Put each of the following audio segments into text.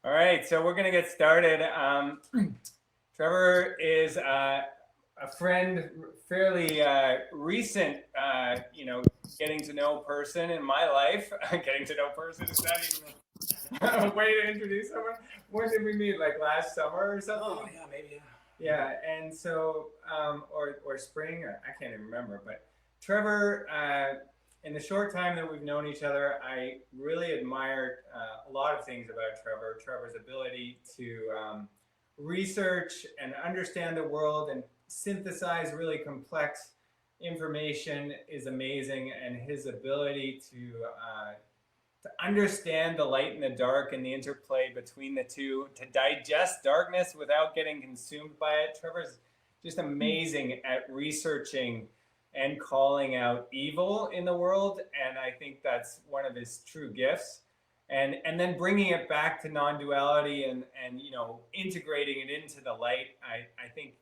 All right, so we're going to get started. Trevor is a friend, fairly recent, getting to know person in my life. Getting to know person, is that even a way to introduce someone? When did we meet? Like last summer or something? Oh, yeah, maybe, Yeah, and so, or spring, I can't even remember. But Trevor, in the short time that we've known each other, I really admired a lot of things about Trevor. Trevor's ability to research and understand the world and synthesize really complex information is amazing, and his ability to understand the light and the dark and the interplay between the two, to digest darkness without getting consumed by it. Trevor's just amazing at researching and calling out evil in the world, and I think that's one of his true gifts. And then bringing it back to non-duality and integrating it into the light. I think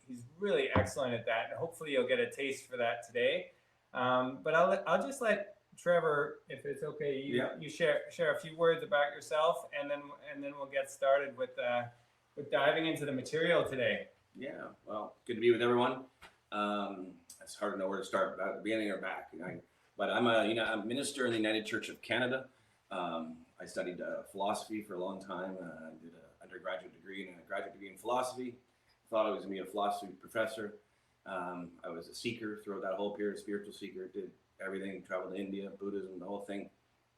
he's really excellent at that, and hopefully you'll get a taste for that today. But I'll just let Trevor, if it's okay, you share a few words about yourself, and then we'll get started with diving into the material today. Yeah, well, good to be with everyone. It's hard to know where to start, at the beginning or back. But I'm a minister in the United Church of Canada. I studied philosophy for a long time. Did an undergraduate degree and a graduate degree in philosophy. Thought I was going to be a philosophy professor. I was a seeker throughout that whole period, spiritual seeker. Did everything, traveled to India, Buddhism, the whole thing.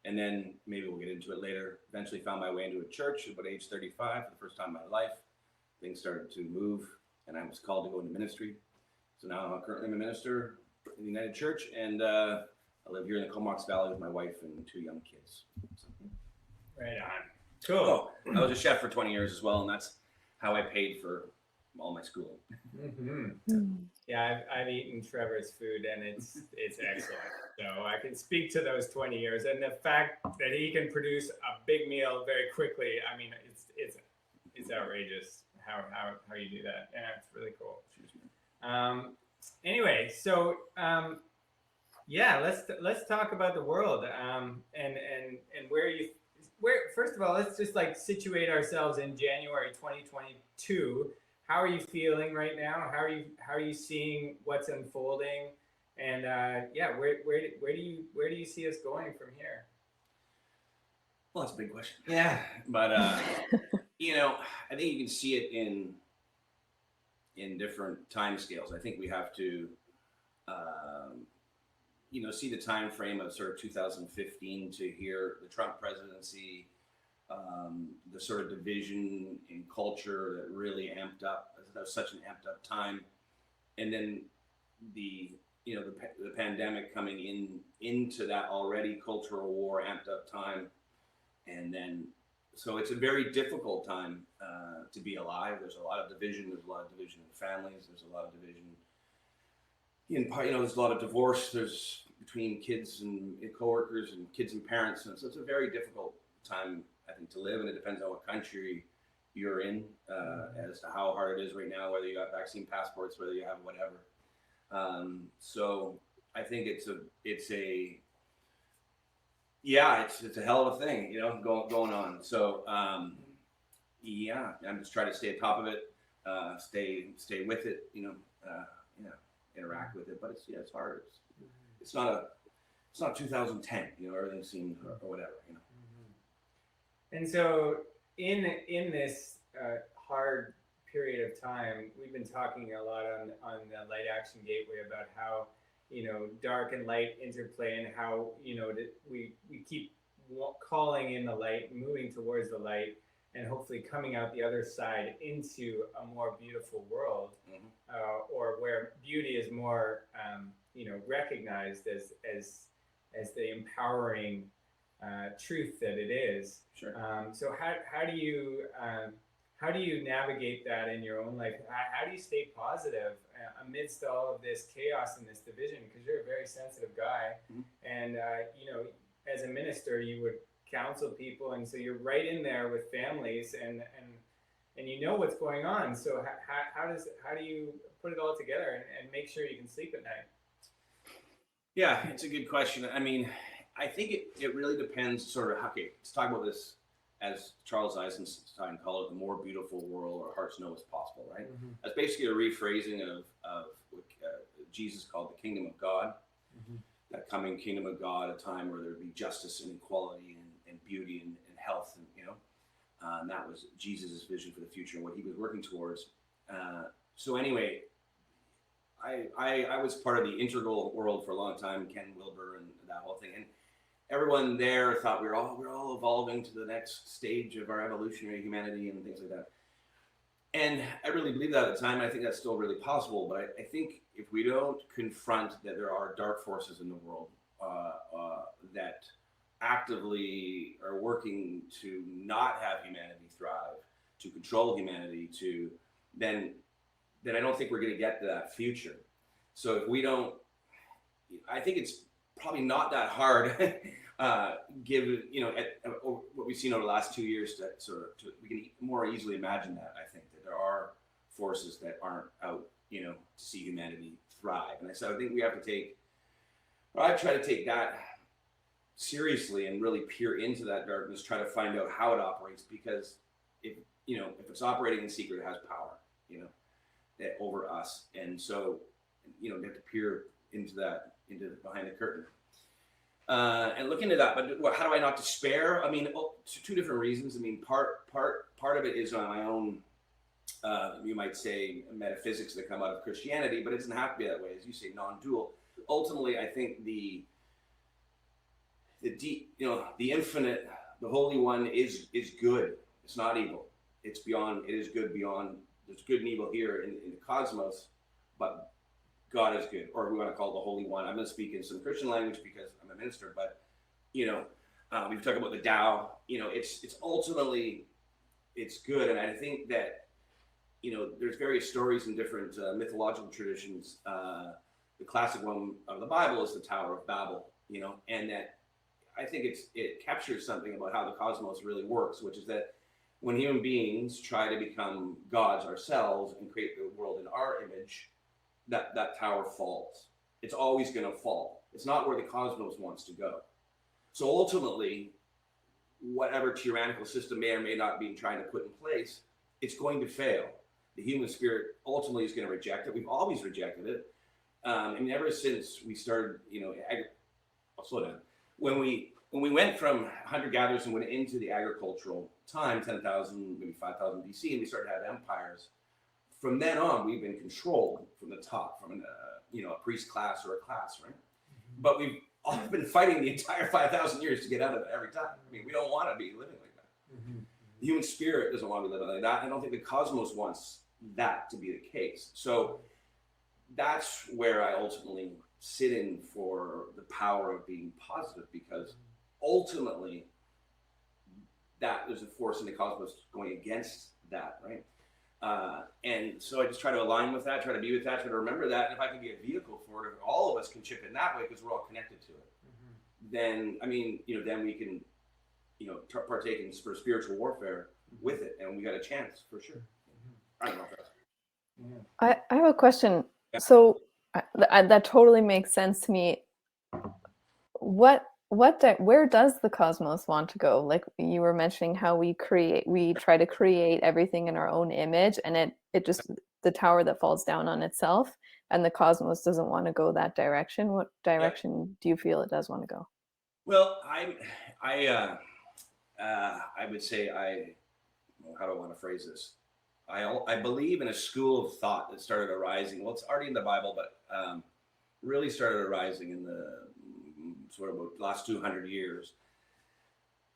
And then maybe we'll get into it later. Eventually found my way into a church at about age 35 for the first time in my life. Things started to move, and I was called to go into ministry. So now I'm currently a minister in the United Church, and I live here in the Comox Valley with my wife and 2 young kids. So. Right on. Cool. Oh, I was a chef for 20 years as well, and that's how I paid for all my schooling. Mm-hmm. Yeah, I've eaten Trevor's food, and it's excellent. So I can speak to those 20 years, and the fact that he can produce a big meal very quickly. I mean, it's outrageous how you do that. Yeah, it's really cool. Anyway, so let's talk about the world, and where first of all, let's just like situate ourselves in January 2022. How are you feeling right now? How are you seeing what's unfolding? And where do you see us going from here? Well, that's a big question. Yeah, but I think you can see it in different time scales. I think we have to see the time frame of sort of 2015 to here, the Trump presidency, the sort of division in culture that really amped up. That was such an amped up time, and then the pandemic coming into that already cultural war amped up time, and then so it's a very difficult time to be alive. There's a lot of division. There's a lot of division in families. There's a lot of division there's a lot of divorce. There's between kids and coworkers and kids and parents, and so it's a very difficult time, I think, to live, and it depends on what country you're in as to how hard it is right now, whether you got vaccine passports, whether you have whatever. So I think it's a hell of a thing, going on. So I'm just trying to stay on top of it, stay with it, interact with it. But it's hard. It's not 2010, everything seemed or whatever, And so in this hard period of time, we've been talking a lot on the Light Action Gateway about how dark and light interplay, and how we keep calling in the light, moving towards the light, and hopefully coming out the other side into a more beautiful world, or where beauty is more recognized as the empowering truth that it is. Sure. So how do you navigate that in your own life? How do you stay positive amidst all of this chaos and this division? Because you're a very sensitive guy, and as a minister, you would counsel people, and so you're right in there with families, and you know what's going on. So how do you put it all together and make sure you can sleep at night? Yeah, it's a good question. I mean, I think it really depends sort of, okay, let's talk about this as Charles Eisenstein called it, the more beautiful world our hearts know is possible, right? Mm-hmm. That's basically a rephrasing of what Jesus called the kingdom of God, Mm-hmm. that coming kingdom of God, a time where there'd be justice and equality and beauty and health, and and that was Jesus' vision for the future and what he was working towards. So anyway, I was part of the integral world for a long time, Ken Wilber and that whole thing, and everyone there thought we're all evolving to the next stage of our evolutionary humanity and things like that. And I really believe that at the time. I think that's still really possible. But I think if we don't confront that there are dark forces in the world that actively are working to not have humanity thrive, to control humanity, then I don't think we're going to get to that future. So if we don't, I think it's probably not that hard, given what we've seen over the last 2 years, we can more easily imagine that. I think that there are forces that aren't out, to see humanity thrive, and I think we have to I try to take that seriously and really peer into that darkness, try to find out how it operates, because if it's operating in secret, it has power, over us, and so we have to peer into behind the curtain. And look into that, but how do I not despair? I mean, two different reasons. I mean, part of it is on my own, you might say, metaphysics that come out of Christianity, but it doesn't have to be that way. As you say, non-dual. Ultimately, I think the deep, the infinite, the Holy One is good. It's not evil. It's beyond. It is good beyond. There's good and evil here in the cosmos, but God is good, or we want to call it the Holy One. I'm going to speak in some Christian language because I'm a minister, but we've talked about the Tao. It's ultimately it's good, and I think that there's various stories in different mythological traditions. The classic one of the Bible is the Tower of Babel, and that I think it captures something about how the cosmos really works, which is that when human beings try to become gods ourselves and create the world in our image, that tower falls. It's always going to fall. It's not where the cosmos wants to go. So ultimately, whatever tyrannical system may or may not be trying to put in place, it's going to fail. The human spirit ultimately is going to reject it. We've always rejected it. Ever since we started, I'll slow down. When we went from hunter-gatherers and went into the agricultural time, 10,000, maybe 5,000 BC, and we started to have empires, from then on, we've been controlled from the top, from a priest class or a class, right? Mm-hmm. But we've all been fighting the entire 5,000 years to get out of it every time. I mean, we don't want to be living like that. Mm-hmm. The human spirit doesn't want to be living like that. I don't think the cosmos wants that to be the case. So that's where I ultimately sit in for the power of being positive, because ultimately that there's a force in the cosmos going against that, right? And so I just try to align with that, try to be with that, try to remember that. And if I can be a vehicle for it, if all of us can chip in that way, because we're all connected to it, then we can, partake in spiritual warfare with it, and we got a chance for sure. I don't know if that's... I have a question. Yeah. So that totally makes sense to me. Where does the cosmos want to go? Like you were mentioning how we try to create everything in our own image, and it just, the tower that falls down on itself, and the cosmos doesn't want to go that direction. What direction do you feel it does want to go? Well, I would say how do I want to phrase this? I believe in a school of thought that started arising. Well, it's already in the Bible, but really started arising in the sort of the last 200 years.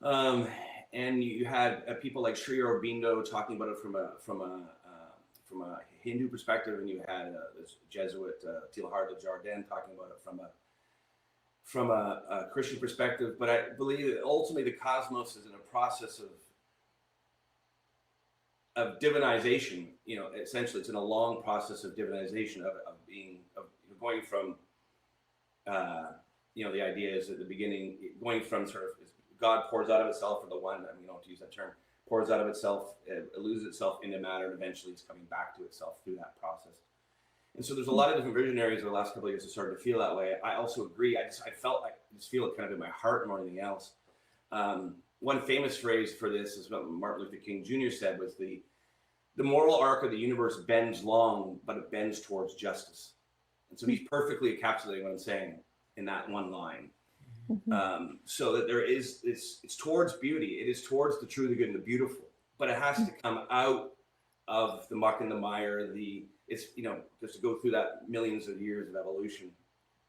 And you had people like Sri Aurobindo talking about it from a Hindu perspective, and you had this Jesuit Teilhard de Chardin talking about it from a Christian perspective. But I believe that ultimately the cosmos is in a process of divinization. Essentially, it's in a long process of divinization of going from the idea is at the beginning, going from sort of God pours out of itself, or the one, to use that term, pours out of itself, it loses itself into matter, and eventually it's coming back to itself through that process. And so there's a lot of different visionaries over the last couple of years that started to feel that way. I also agree. I just feel it kind of in my heart more than anything else. one famous phrase for this is what Martin Luther King Jr. said was the moral arc of the universe bends long, but it bends towards justice. And so he's perfectly encapsulating what I'm saying in that one line. So that there is, it's towards beauty. It is towards the true, the good, and the beautiful. But it has to come out of the muck and the mire. It's, you know, just to go through that millions of years of evolution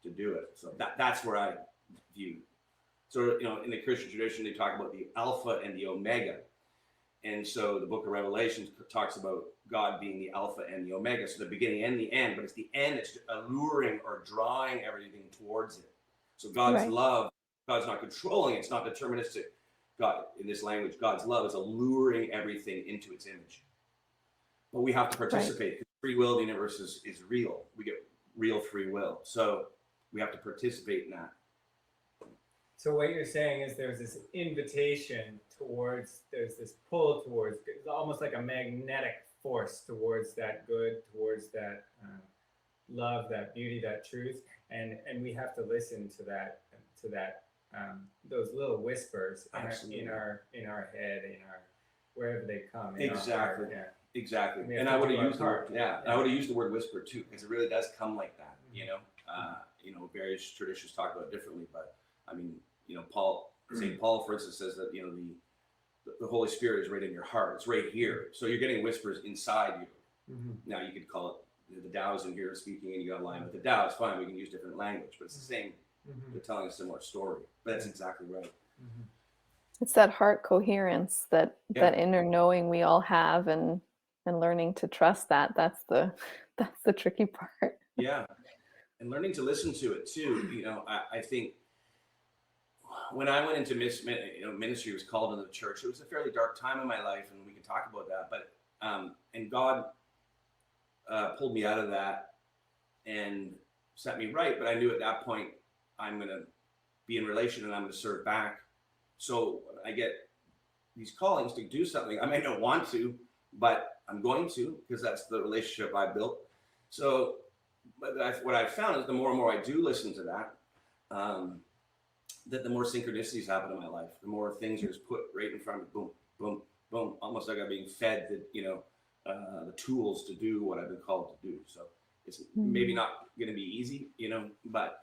to do it. So that's where I view. So, you know, in the Christian tradition, they talk about the Alpha and the Omega. And so the book of Revelation talks about God being the Alpha and the Omega. So the beginning and the end, but it's the end that's alluring or drawing everything towards it. So God's love, God's not controlling, it's not deterministic. God, in this language, God's love is alluring everything into its image. But we have to participate. Because free will of the universe is real. We get real free will. So we have to participate in that. So what you're saying is there's this invitation towards, there's this pull towards, it's almost like a magnetic force towards that good, towards that love, that beauty, that truth, and we have to listen to that those little whispers in our head, in our wherever they come. Exactly. Exactly. And I would have used the word, I would have used the word whisper too, because it really does come like that. You know, various traditions talk about it differently, but I mean, you know, St. Paul, for instance, says that, you know, the Holy Spirit is right in your heart. It's right here. So you're getting whispers inside you. Now you could call it the Tao's in here speaking, and you got to line with the Tao. It's fine. We can use different language, but it's the same. They're telling a similar story. But that's exactly right. It's that heart coherence, that inner knowing we all have, and learning to trust that. That's the tricky part. Yeah, and learning to listen to it too. You know, I think when I went into ministry, was called into the church. It was a fairly dark time in my life, and we can talk about that. But and God pulled me out of that and set me right. But I knew at that point I'm going to be in relation and I'm going to serve back. So I get these callings to do something. I may not want to, but I'm going to, because that's the relationship I built. So what I've found is the more and more I do listen to that, that the more synchronicities happen in my life, the more things are just put right in front of me, boom, boom, boom, almost like I'm being fed the tools to do what I've been called to do. So it's maybe not going to be easy, but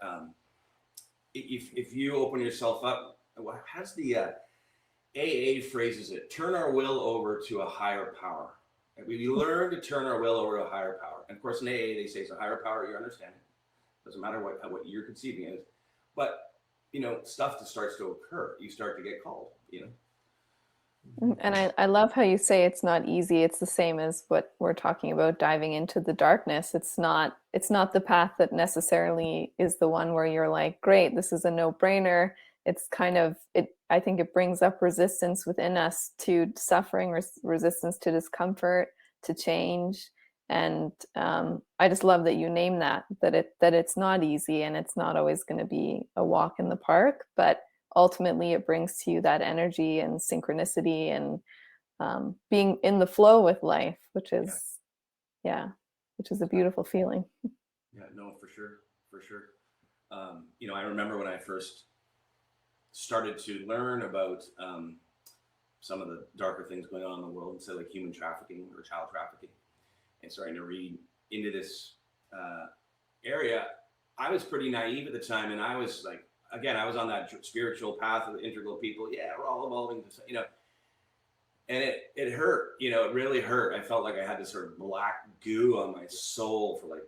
if you open yourself up, how's the AA phrases it? Turn our will over to a higher power. And we learn to turn our will over to a higher power. And of course, in AA, they say it's a higher power you understand. Doesn't matter what you're conceiving it is. But, stuff that starts to occur. You start to get called, And I love how you say it's not easy. It's the same as what we're talking about, diving into the darkness. It's not the path that necessarily is the one where you're like, great, this is a no-brainer. It's kind of, I think it brings up resistance within us to suffering, resistance to discomfort, to change. And I just love that you name that it's not easy, and it's not always going to be a walk in the park, but ultimately it brings to you that energy and synchronicity and being in the flow with life, which is a beautiful feeling. Yeah, no, for sure. I remember when I first started to learn about some of the darker things going on in the world, say like human trafficking or child trafficking, and starting to read into this area. I was pretty naive at the time, and I was like, again, I was on that spiritual path of the integral people. Yeah, we're all evolving, and it hurt. It really hurt. I felt like I had this sort of black goo on my soul for like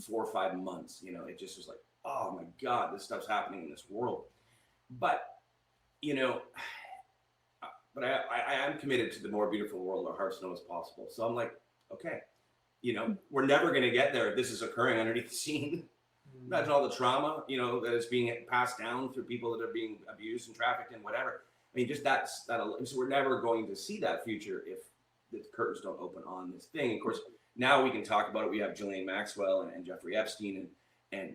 4 or 5 months. It just was like, oh my God, this stuff's happening in this world. But I am committed to the more beautiful world our hearts know is possible. So I'm like, okay, we're never going to get there if this is occurring underneath the scene. Imagine all the trauma, that is being passed down through people that are being abused and trafficked and whatever. I mean, just that. So we're never going to see that future if the curtains don't open on this thing. Of course, now we can talk about it. We have Ghislaine Maxwell and Jeffrey Epstein, and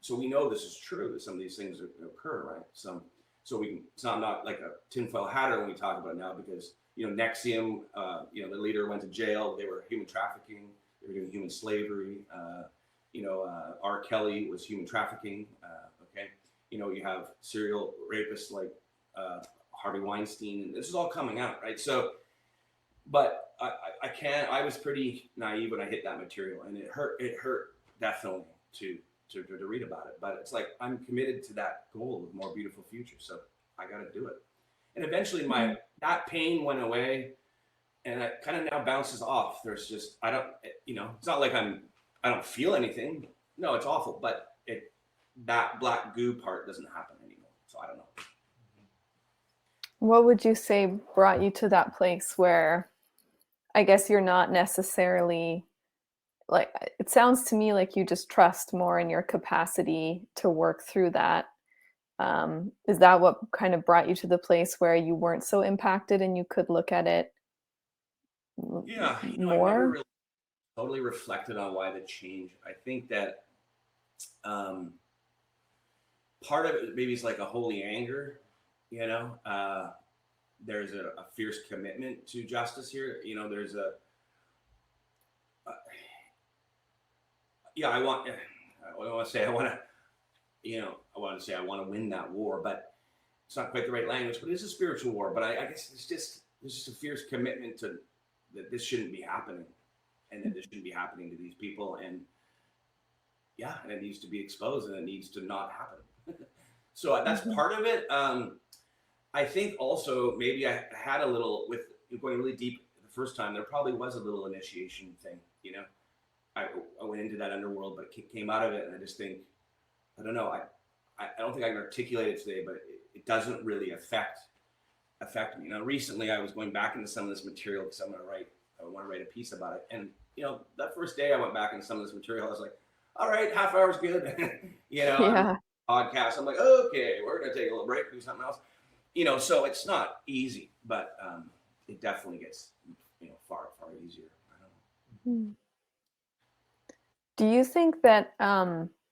so we know this is true, that some of these things occur, right? So it's not like a tinfoil hatter when we talk about it now, because Nexium, the leader went to jail. They were human trafficking. They were doing human slavery. R. Kelly was human trafficking. Okay, you have serial rapists like Harvey Weinstein, and this is all coming out, right? So, but I was pretty naive when I hit that material, and it hurt definitely to read about it. But it's like, I'm committed to that goal of a more beautiful future, so I got to do it. And eventually that pain went away, and it kind of now bounces off. There's just, I don't, it's not like I don't feel anything. No, it's awful, but that black goo part doesn't happen anymore. So I don't know. What would you say brought you to that place where, I guess, you're not necessarily, like, it sounds to me like you just trust more in your capacity to work through that. Is that what kind of brought you to the place where you weren't so impacted and you could look at it Yeah, I never more? really totally reflected on why the change. I think that part of it maybe is like a holy anger, there's a fierce commitment to justice here. There's I want to say I want to win that war, but it's not quite the right language. But it's a spiritual war. But I guess there's just a fierce commitment to that this shouldn't be happening, and that this shouldn't be happening to these people, and it needs to be exposed, and it needs to not happen. So that's part of it. I think also maybe I had a little, with going really deep the first time, there probably was a little initiation thing. I went into that underworld, but came out of it, and I just think, I don't know, I don't think I can articulate it today, but it doesn't really affect me. Recently I was going back into some of this material because I want to write a piece about it. And, that first day I went back into some of this material, I was like, all right, half hour's good. Yeah. Podcast. I'm like, okay, we're going to take a little break, do something else. So it's not easy, but it definitely gets, far, far easier. I don't know. Do you think that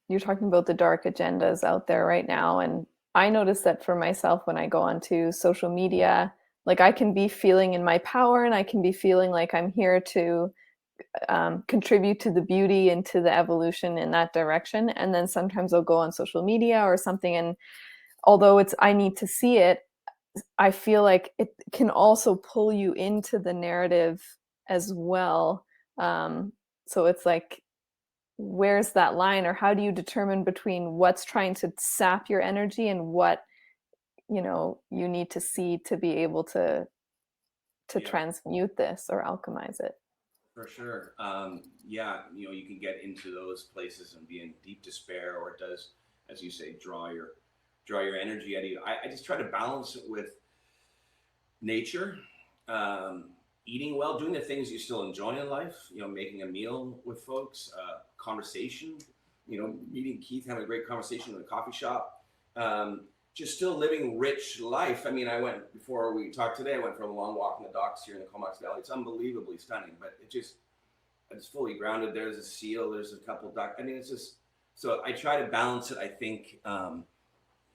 you're talking about the dark agendas out there right now? And I notice that for myself, when I go onto social media, like, I can be feeling in my power, and I can be feeling like I'm here to contribute to the beauty and to the evolution in that direction. And then sometimes I'll go on social media or something, and although I need to see it, I feel like it can also pull you into the narrative as well. So it's like, where's that line, or how do you determine between what's trying to sap your energy and what you need to see to be able to transmute this or alchemize it? For sure. You can get into those places and be in deep despair, or it does, as you say, draw your energy out of you. I just try to balance it with nature, eating well, doing the things you still enjoy in life, making a meal with folks, conversation, meeting Keith, having a great conversation in a coffee shop, just still living rich life. I mean, before we talked today, I went for a long walk in the docks here in the Comox Valley. It's unbelievably stunning, but it's fully grounded. There's a seal, there's a couple ducks. I mean, it's just, so I try to balance it, I think, a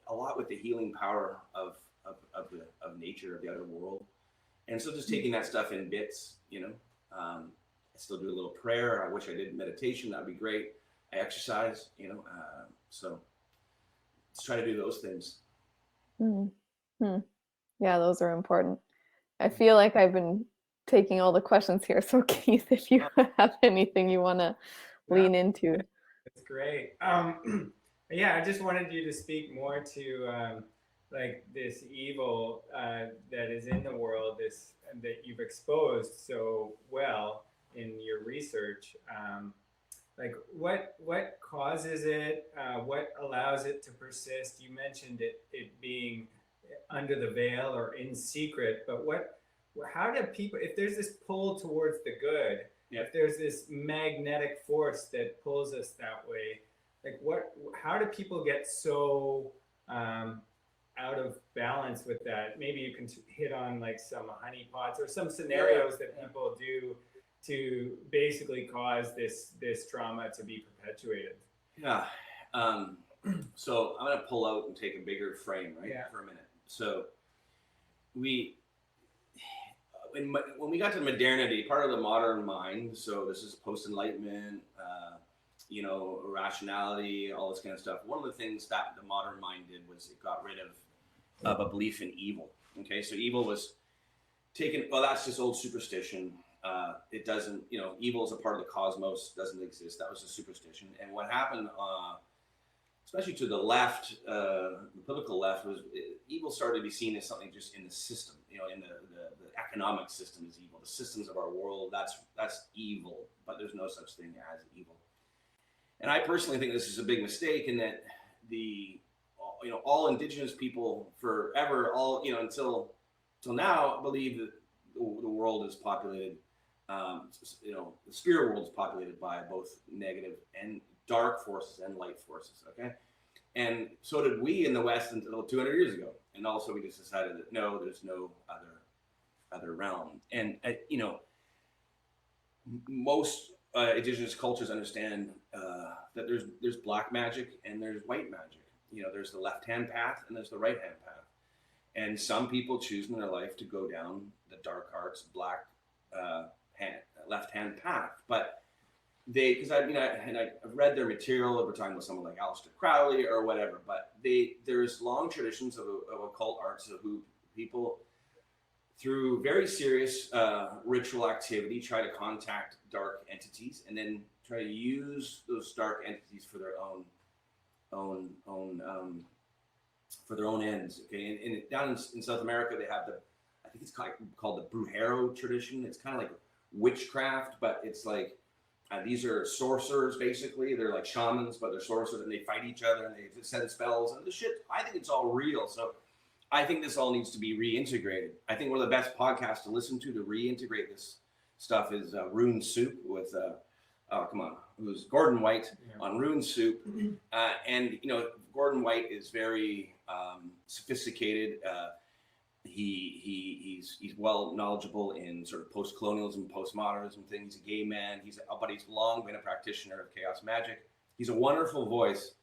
lot with the healing power of nature, of the other world. And so just taking that stuff in bits, I still do a little prayer. I wish I did meditation. That'd be great. I exercise, so let's try to do those things. Yeah, those are important. I feel like I've been taking all the questions here. So Keith, if you have anything you want to lean into. That's great. I just wanted you to speak more to like this evil that is in the world, that you've exposed so well in your research. Like, what causes it? What allows it to persist? You mentioned it being under the veil or in secret, but how do people, if there's this pull towards the good, if there's this magnetic force that pulls us that way, like, how do people get so out of balance with that? Maybe you can hit on like some honeypots or some scenarios that people do to basically cause this trauma to be perpetuated. So I'm going to pull out and take a bigger frame, for a minute. So when we got to modernity, part of the modern mind, so this is post-enlightenment, rationality, all this kind of stuff. One of the things that the modern mind did was it got rid of a belief in evil. Okay, so evil was taken. Well, that's just old superstition. It doesn't, evil is a part of the cosmos, doesn't exist. That was a superstition. And what happened, especially to the left, the political left, was evil started to be seen as something just in the system. In the economic system is evil. The systems of our world, that's evil. But there's no such thing as evil. And I personally think this is a big mistake in that all Indigenous people forever, until now, believe that the world is populated. The spirit world is populated by both negative and dark forces and light forces. Okay, and so did we in the West until 200 years ago. And also, we just decided that no, there's no other realm. And most Indigenous cultures understand that there's black magic and there's white magic. There's the left-hand path and there's the right-hand path. And some people choose in their life to go down the dark arts, black left-hand path. But because I've read their material. We're talking about someone like Aleister Crowley or whatever. But there's long traditions of occult arts who people, through very serious ritual activity, try to contact dark entities and then try to use those dark entities for their own ends. Okay, and down in South America, they have I think it's called the Brujero tradition. It's kind of like witchcraft, but it's like these are sorcerers basically. They're like shamans, but they're sorcerers, and they fight each other and they send spells and the shit. I think it's all real. So I think this all needs to be reintegrated. I think one of the best podcasts to listen to reintegrate this stuff is Rune Soup with it was Gordon White on Rune Soup. And Gordon White is very sophisticated. He's well knowledgeable in sort of post-colonialism, postmodernism things. He's a gay man. But he's long been a practitioner of chaos magic. He's a wonderful voice.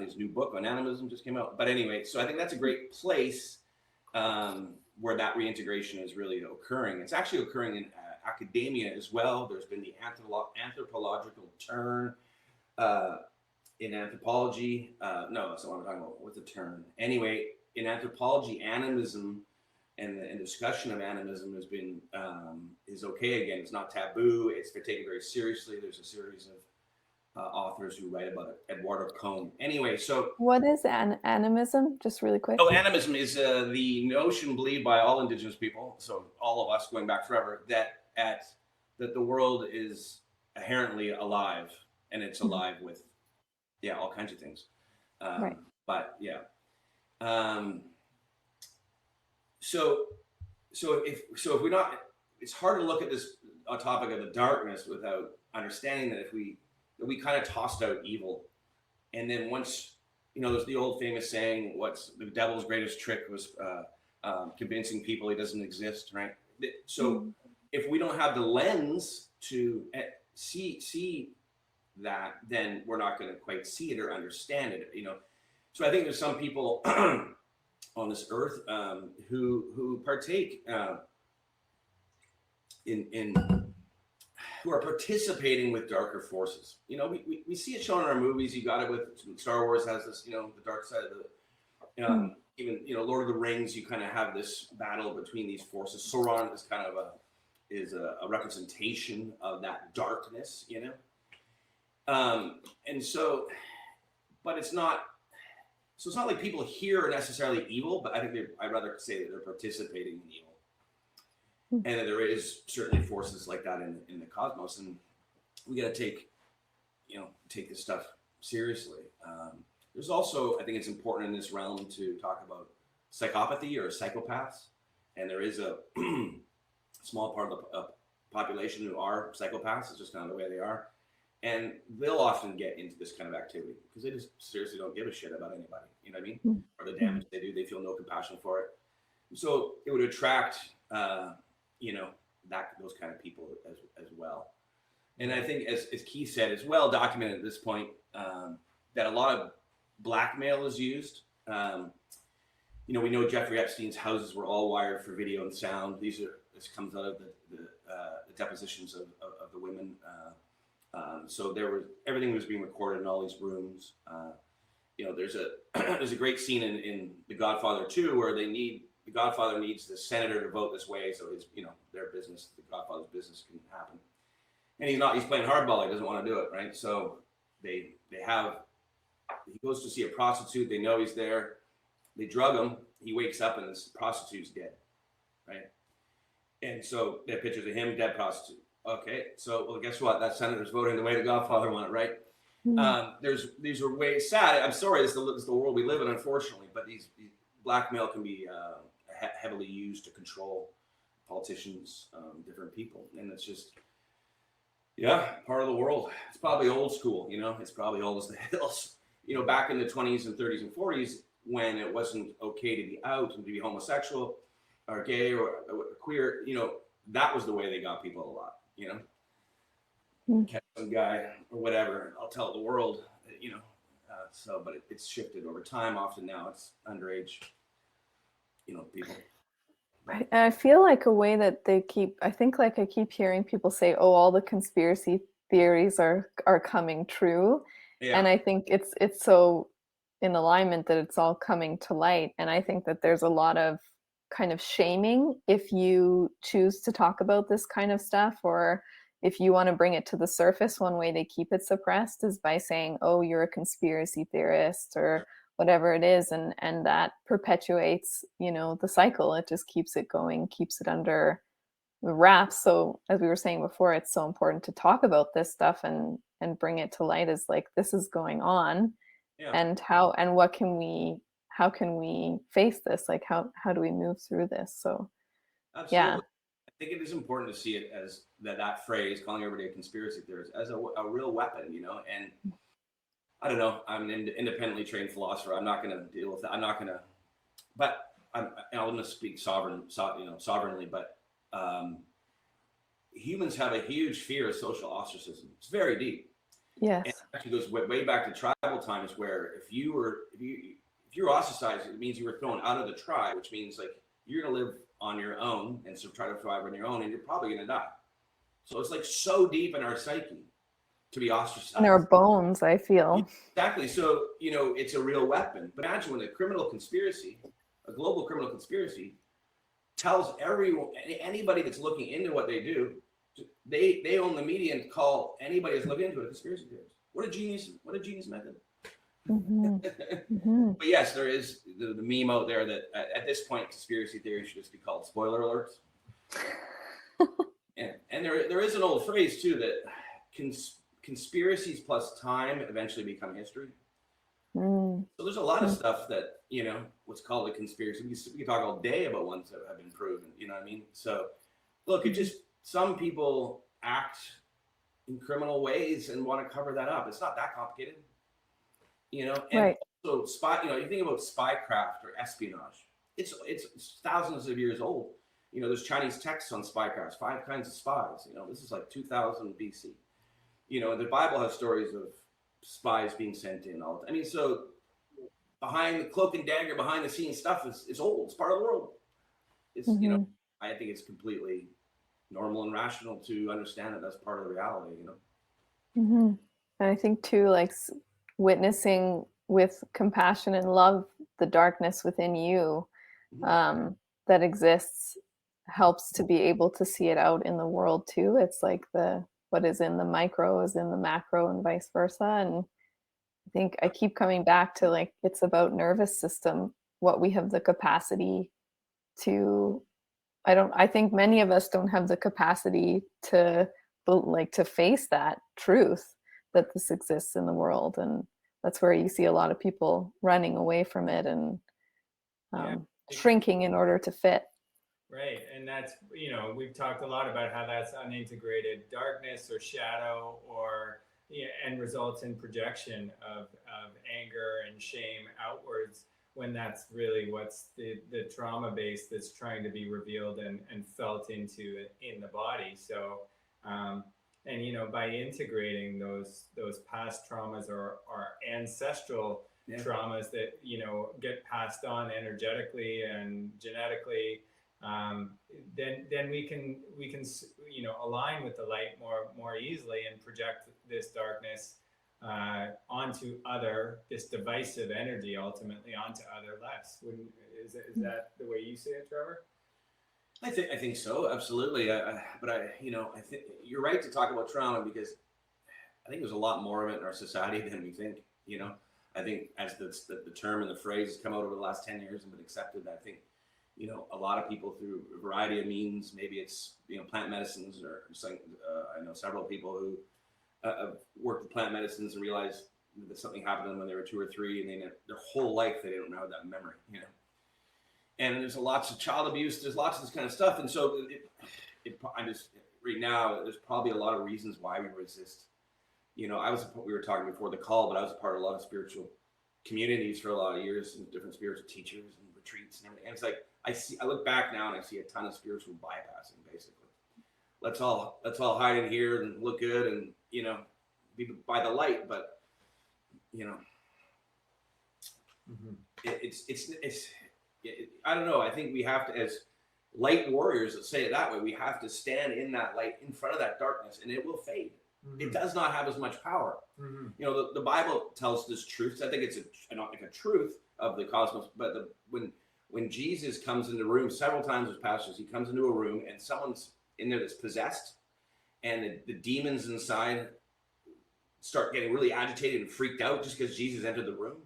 His new book on animism just came out. But anyway, so I think that's a great place where that reintegration is really occurring. It's actually occurring in academia as well. There's been the anthropological turn in anthropology. No, that's not what I'm talking about. What's the turn? Anyway, in anthropology, animism and the discussion of animism has been is okay again. It's not taboo. They're taken very seriously. There's a series of authors who write about it. Eduardo Cohn. Anyway, so what is animism? Just really quick. Oh, animism is the notion believed by all Indigenous people, so all of us going back forever, that the world is inherently alive, and it's alive with all kinds of things. Right. But yeah. So if we're not, it's hard to look at this topic of the darkness without understanding that we kind of tossed out evil, and then once there's the old famous saying, "What's the devil's greatest trick was convincing people he doesn't exist," right? So if we don't have the lens to see that, then we're not going to quite see it or understand it. So I think there's some people on this earth who partake who are participating with darker forces. We see it shown in our movies. You got it with Star Wars has this, the dark side of the, even, Lord of the Rings, you kind of have this battle between these forces. Sauron is kind of a representation of that darkness, and so, but it's not like people here are necessarily evil, but I think I'd rather say that they're participating in evil. And that there is certainly forces like that in the cosmos, and we got to take this stuff seriously. There's also, I think it's important in this realm to talk about psychopathy or psychopaths, and there is a small part of the population who are psychopaths. It's just kind of the way they are, and they'll often get into this kind of activity because they just seriously don't give a shit about anybody. You know what I mean? Or the damage they do, they feel no compassion for it. So it would attract. Those kind of people as well. And I think, as Keith said, it's well documented at this point that a lot of blackmail is used. We know Jeffrey Epstein's houses were all wired for video and sound. This comes out of the depositions of the women. So everything was being recorded in all these rooms. There's a great scene in The Godfather 2 where the Godfather needs the senator to vote this way so his, their business, the Godfather's business, can happen. And he's playing hardball. He doesn't want to do it, right? So he goes to see a prostitute. They know he's there. They drug him. He wakes up and this prostitute's dead, right? And so they have pictures of him, dead prostitute. Okay, so well, guess what? That senator's voting the way the Godfather wanted, right? These are ways sad. I'm sorry, this is the world we live in, unfortunately. But these blackmail can be heavily used to control politicians, different people, and it's just part of the world. It's probably old school, It's probably old as the hills. Back in the 20s and 30s and 40s, when it wasn't okay to be out and to be homosexual or gay or queer, that was the way they got people a lot, Catch some guy or whatever, I'll tell the world, but it's shifted over time. Often now it's underage, people. Right. And I feel like a way that I keep hearing people say, oh, all the conspiracy theories are coming true. Yeah. And I think it's so in alignment that it's all coming to light. And I think that there's a lot of kind of shaming if you choose to talk about this kind of stuff, or if you want to bring it to the surface. One way they keep it suppressed is by saying, oh, you're a conspiracy theorist or whatever it is. And that perpetuates, the cycle. It just keeps it going, keeps it under the wraps. So as we were saying before, it's so important to talk about this stuff and bring it to light as like, this is going on. Yeah. And how can we face this? Like, how do we move through this? So, absolutely. Yeah. I think it is important to see it as that phrase, calling everybody a conspiracy theorist, as a real weapon, and I don't know, I'm an independently trained philosopher. I'm not going to deal with that. But I'm going to speak sovereignly, but humans have a huge fear of social ostracism. It's very deep. Yes. And it actually goes way back to tribal times, where if you were ostracized, it means you were thrown out of the tribe, which means like you're going to live on your own and try to survive on your own, and you're probably going to die. So it's like so deep in our psyche to be ostracized. In our bones, I feel. Exactly. So, it's a real weapon. But imagine when a global criminal conspiracy tells anybody that's looking into what they do, they own the media and call anybody that's looking into it a conspiracy theorist. What a genius method. But yes, there is the meme out there that at this point, conspiracy theory should just be called spoiler alerts. And there is an old phrase too that conspiracies plus time eventually become history. So there's a lot of stuff that, what's called a conspiracy. We can talk all day about ones that have been proven, you know what I mean? So look, some people act in criminal ways and want to cover that up. It's not that complicated, and right. So you think about spycraft or espionage. It's thousands of years old. There's Chinese texts on spycraft, 5 kinds of spies. This is like 2000 BC. The Bible has stories of spies being sent in. So behind the cloak and dagger, behind the scenes stuff is old. It's part of the world. It's I think it's completely normal and rational to understand that that's part of the reality. And I think too, like witnessing with compassion and love the darkness within you that exists helps to be able to see it out in the world too. It's like what is in the micro is in the macro and vice versa. And I think I keep coming back to like, it's about nervous system, what we have the capacity to, I think many of us don't have the capacity to face that truth that this exists in the world. And that's where you see a lot of people running away from it and shrinking in order to fit. Right. And that's, we've talked a lot about how that's unintegrated darkness or shadow and results in projection of anger and shame outwards, when that's really what's the trauma base that's trying to be revealed and felt into in the body. So, by integrating those past traumas or ancestral traumas that, get passed on energetically and genetically, then we can align with the light more easily and project this darkness onto this divisive energy ultimately onto other less. Is that the way you see it, Trevor? I think so, absolutely. But I think you're right to talk about trauma, because I think there's a lot more of it in our society than we think. I think as the term and the phrase has come out over the last 10 years and been accepted, I think a lot of people through a variety of means, maybe it's plant medicines, or I know several people who have worked with plant medicines and realized that something happened to them when they were 2 or 3, and their whole life they didn't have that memory. And there's lots of child abuse. There's lots of this kind of stuff, and so right now there's probably a lot of reasons why we resist. We were talking before the call, but I was a part of a lot of spiritual communities for a lot of years, and different spiritual teachers and retreats and everything. And it's like I look back now and I see a ton of spiritual bypassing. Basically, let's all hide in here and look good and be by the light, but I don't know. I think we have to, as light warriors, let's say it that way, we have to stand in that light in front of that darkness, and it will fade. It does not have as much power. The Bible tells this truth. I think it's not like a truth of the cosmos, but when Jesus comes in the room, several times as pastors, he comes into a room and someone's in there that's possessed, and the demons inside start getting really agitated and freaked out just because Jesus entered the room,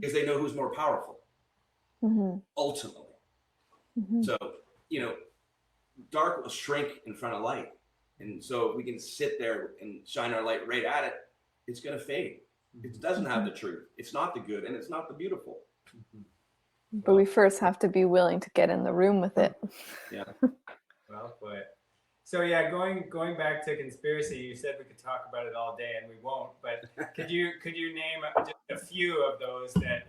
because they know who's more powerful, ultimately. So, dark will shrink in front of light. And so if we can sit there and shine our light right at it, it's going to fade. It doesn't have the truth. It's not the good, and it's not the beautiful. But we first have to be willing to get in the room with it. Yeah. Well put. So yeah, going back to conspiracy, you said we could talk about it all day, and we won't. But could you name just a few of those that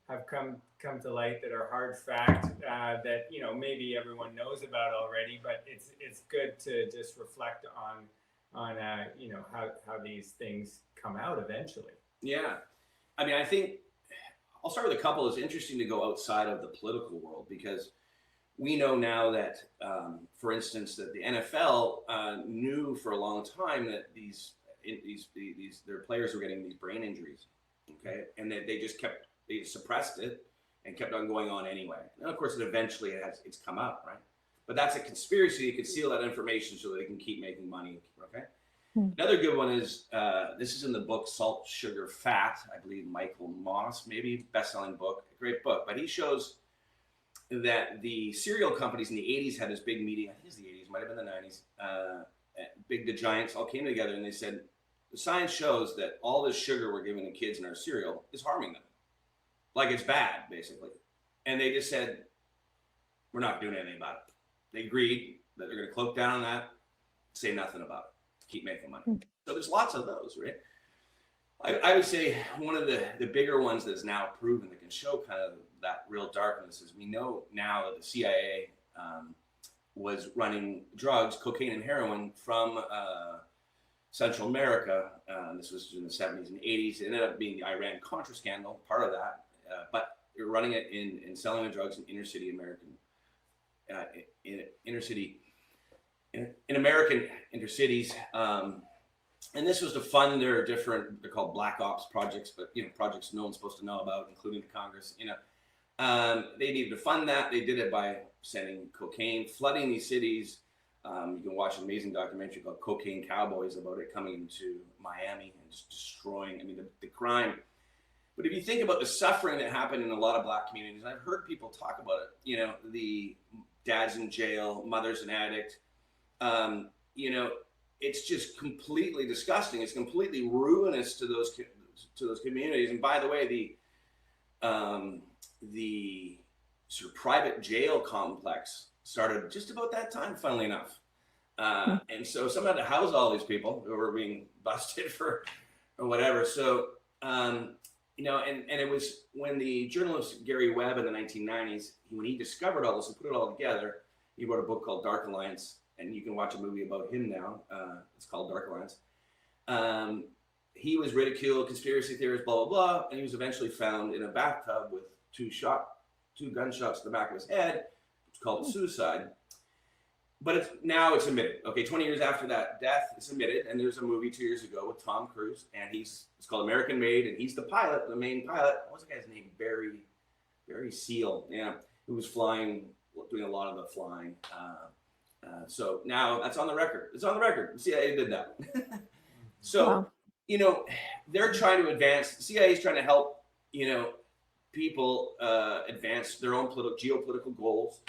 have come to light, that are hard fact, that maybe everyone knows about already, but it's good to just reflect on how these things come out eventually. Yeah, I mean, I think I'll start with a couple. It's interesting to go outside of the political world, because we know now that, for instance, that the NFL knew for a long time that their players were getting these brain injuries, okay, and that they suppressed it and kept on going on anyway. And of course, it's come out, right? But that's a conspiracy. You conceal that information so that they can keep making money, okay? Another good one is, this is in the book Salt, Sugar, Fat, I believe Michael Moss, maybe best-selling book, great book. But he shows that the cereal companies in the 80s had this big meeting. I think it's the 80s, might have been the 90s. The giants all came together and they said, the science shows that all this sugar we're giving the kids in our cereal is harming them. Like it's bad, basically. And they just said, we're not doing anything about it. They agreed that they're going to cloak down on that, say nothing about it, keep making money. So there's lots of those, right? I would say one of the bigger ones that's now proven that can show kind of that real darkness is, we know now that the CIA was running drugs, cocaine and heroin, from Central America. This was in the 70s and 80s. It ended up being the Iran-Contra scandal, part of that. But they were running it and selling the drugs in inner-city American, in American intercities. And this was to fund their different, they're called black ops projects, but projects no one's supposed to know about, including the Congress. They needed to fund that. They did it by sending cocaine, flooding these cities. You can watch an amazing documentary called Cocaine Cowboys about it coming into Miami and just destroying, the crime. But if you think about the suffering that happened in a lot of black communities, I've heard people talk about it, the dads in jail, mothers an addict, it's just completely disgusting. It's completely ruinous to those communities. And by the way, the sort of private jail complex started just about that time, funnily enough. And so someone had to house all these people who were being busted or whatever. So, and it was when the journalist Gary Webb in the 1990s, when he discovered all this and put it all together, he wrote a book called Dark Alliance, and you can watch a movie about him now. It's called Dark Alliance. He was ridiculed, conspiracy theorist, blah, blah, blah, and he was eventually found in a bathtub with two gunshots to the back of his head. It's called suicide. but it's admitted. Okay, 20 years after that death, it's admitted. And there's a movie 2 years ago with Tom Cruise, and it's called American Made, and he's the pilot, the main pilot. What was the guy's name? Barry Seal. Yeah, who was flying, doing a lot of the flying. So now that's on the record. It's on the record. The CIA did that. So, Wow. They're trying to advance. The CIA is trying to help, people advance their own geopolitical goals.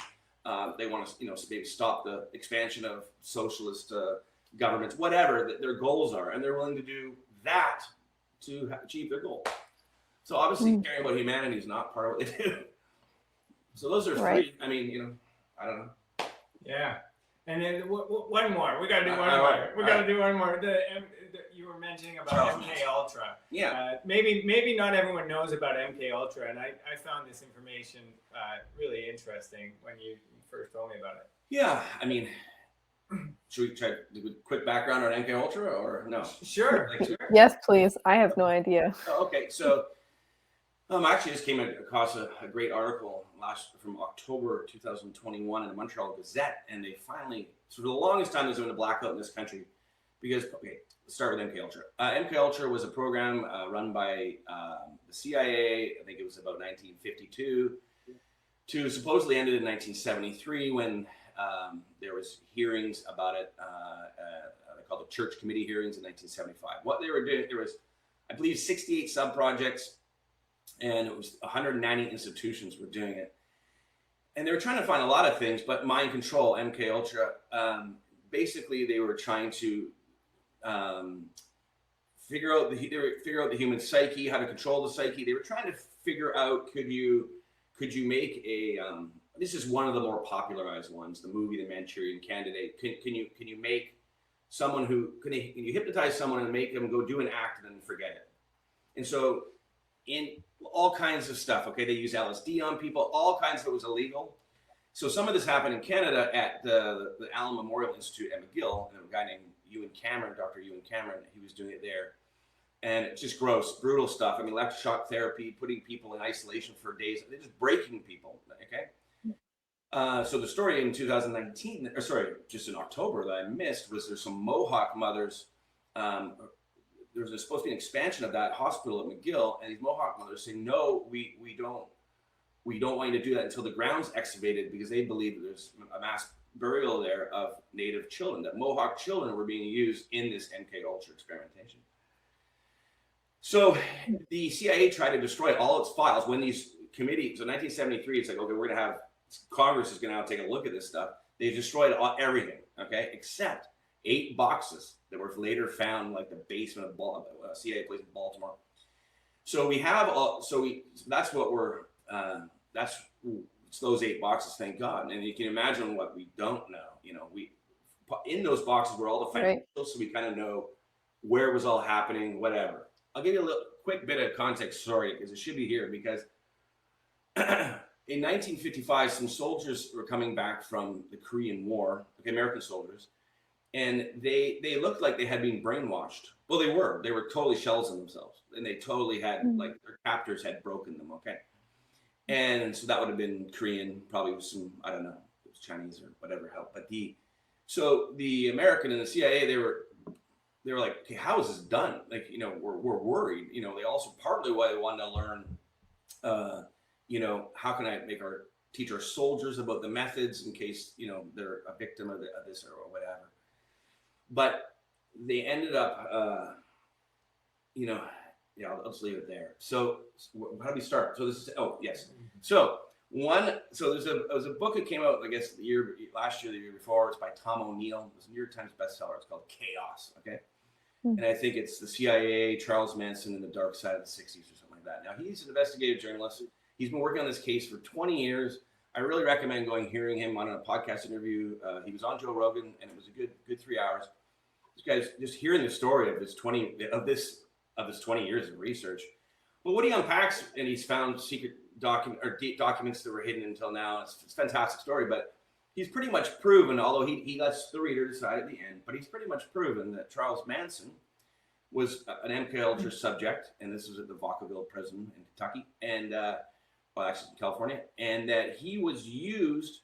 They want to, maybe stop the expansion of socialist governments, whatever their goals are, and they're willing to do that to achieve their goal. So obviously, caring about humanity is not part of what they do. So those are three. I mean, I don't know. Yeah, and then one more. We got to do one more. We got to do one more. You were mentioning about MK Ultra. Yeah. Maybe not everyone knows about MK Ultra, and I found this information really interesting when you first told me about it. Yeah, I mean, should we try to do a quick background on MK Ultra or no? Sure. Yes, please. I have no idea. Okay, so actually just came across a great article from October 2021 in the Montreal Gazette, and they finally, for the longest time, there's been a blackout in this country because, let's start with MK Ultra. MK Ultra was a program run by the CIA. I think it was about 1952 to supposedly ended in 1973 when there was hearings about it. They called the Church Committee hearings in 1975. What they were doing, there was, I believe, 68 sub-projects, and it was 190 institutions were doing it. And they were trying to find a lot of things, but mind control, MK Ultra, basically they were trying to figure out the human psyche, how to control the psyche. They were trying to figure out, could you make a this is one of the more popularized ones, the movie The Manchurian Candidate. Can you make someone can you hypnotize someone and make them go do an act and then forget it? And so in all kinds of stuff, okay, they use LSD on people, all kinds of it was illegal. So some of this happened in Canada at the Allen Memorial Institute at McGill, and a guy named Dr. Ewan Cameron, he was doing it there. And it's just gross, brutal stuff. I mean, electroshock therapy, putting people in isolation for days. They're just breaking people, okay? So the story in 2019, just in October that I missed was there's some Mohawk mothers. There was supposed to be an expansion of that hospital at McGill, and these Mohawk mothers saying, no, we don't want you to do that until the ground's excavated, because they believe that there's a mass burial there of Native children, that Mohawk children were being used in this MK Ultra experimentation. So the CIA tried to destroy all its files when these committees, so 1973, it's like, okay, we're going to have, Congress is going to have to take a look at this stuff. They destroyed everything, okay, except 8 boxes that were later found like the basement of CIA place in Baltimore. So we have, that's what we're, it's those 8 boxes, thank God. And you can imagine what we don't know. In those boxes were all the financials, so we kind of know where it was all happening, whatever. I'll give you a quick bit of context, sorry, because it should be here, because in 1955, some soldiers were coming back from the Korean War, American soldiers, and they looked like they had been brainwashed. Well, they were totally shells in themselves, and they totally had, like, their captors had broken them, okay? And so that would have been Korean, probably with some, I don't know, it was Chinese or whatever help. But so the American and the CIA, they were like, okay, how is this done? Like, we're worried. They also partly why they wanted to learn, how can I teach our soldiers about the methods in case, they're a victim of this or whatever. But they ended up, I'll just leave it there. So how do we start? So this is, So there's a book that came out, I guess, last year, the year before. It's by Tom O'Neill. It's a New York Times bestseller. It's called Chaos, okay? And I think it's the CIA, Charles Manson, and the dark side of the 60s or something like that. Now, he's an investigative journalist. He's been working on this case for 20 years. I really recommend hearing him on a podcast interview. He was on Joe Rogan, and it was a good 3 hours. This guy's just hearing the story of this 20 years of research. But what he unpacks, and he's found secret documents that were hidden until now. It's a fantastic story, but he's pretty much proven, although he lets the reader decide at the end, but he's pretty much proven that Charles Manson was an MK Ultra subject, and this was at the Vacaville prison in Kentucky, and actually in California, and that he was used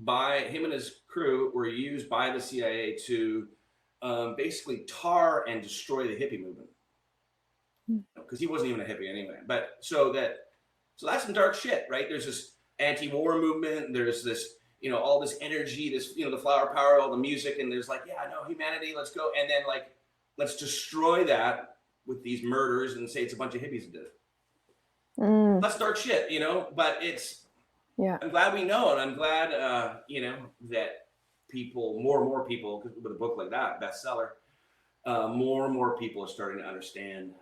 by him and his crew were used by the CIA to basically tar and destroy the hippie movement, because he wasn't even a hippie anyway. But so that's some dark shit, right? There's this anti-war movement. There's this, all this energy, this, the flower power, all the music, and there's like, yeah, no, humanity, let's go, and then like, let's destroy that with these murders and say it's a bunch of hippies that did it. That's dark shit, but it's. Yeah. I'm glad we know, and I'm glad, that more and more people, with a book like that, bestseller, more and more people are starting to understand,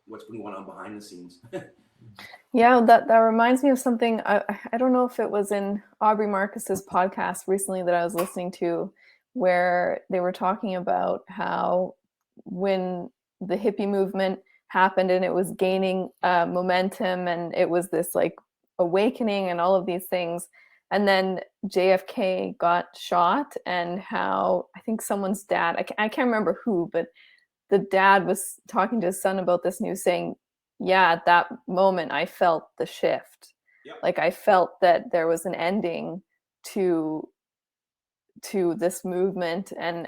what's been going on behind the scenes. Yeah, that reminds me of something. I don't know if it was in Aubrey Marcus's podcast recently that I was listening to, where they were talking about how when the hippie movement happened and it was gaining momentum, and it was this like awakening and all of these things, and then JFK got shot, and how I think someone's dad, I can't remember who, but the dad was talking to his son about this news, saying, yeah, at that moment I felt the shift. Yep. Like I felt that there was an ending to this movement, and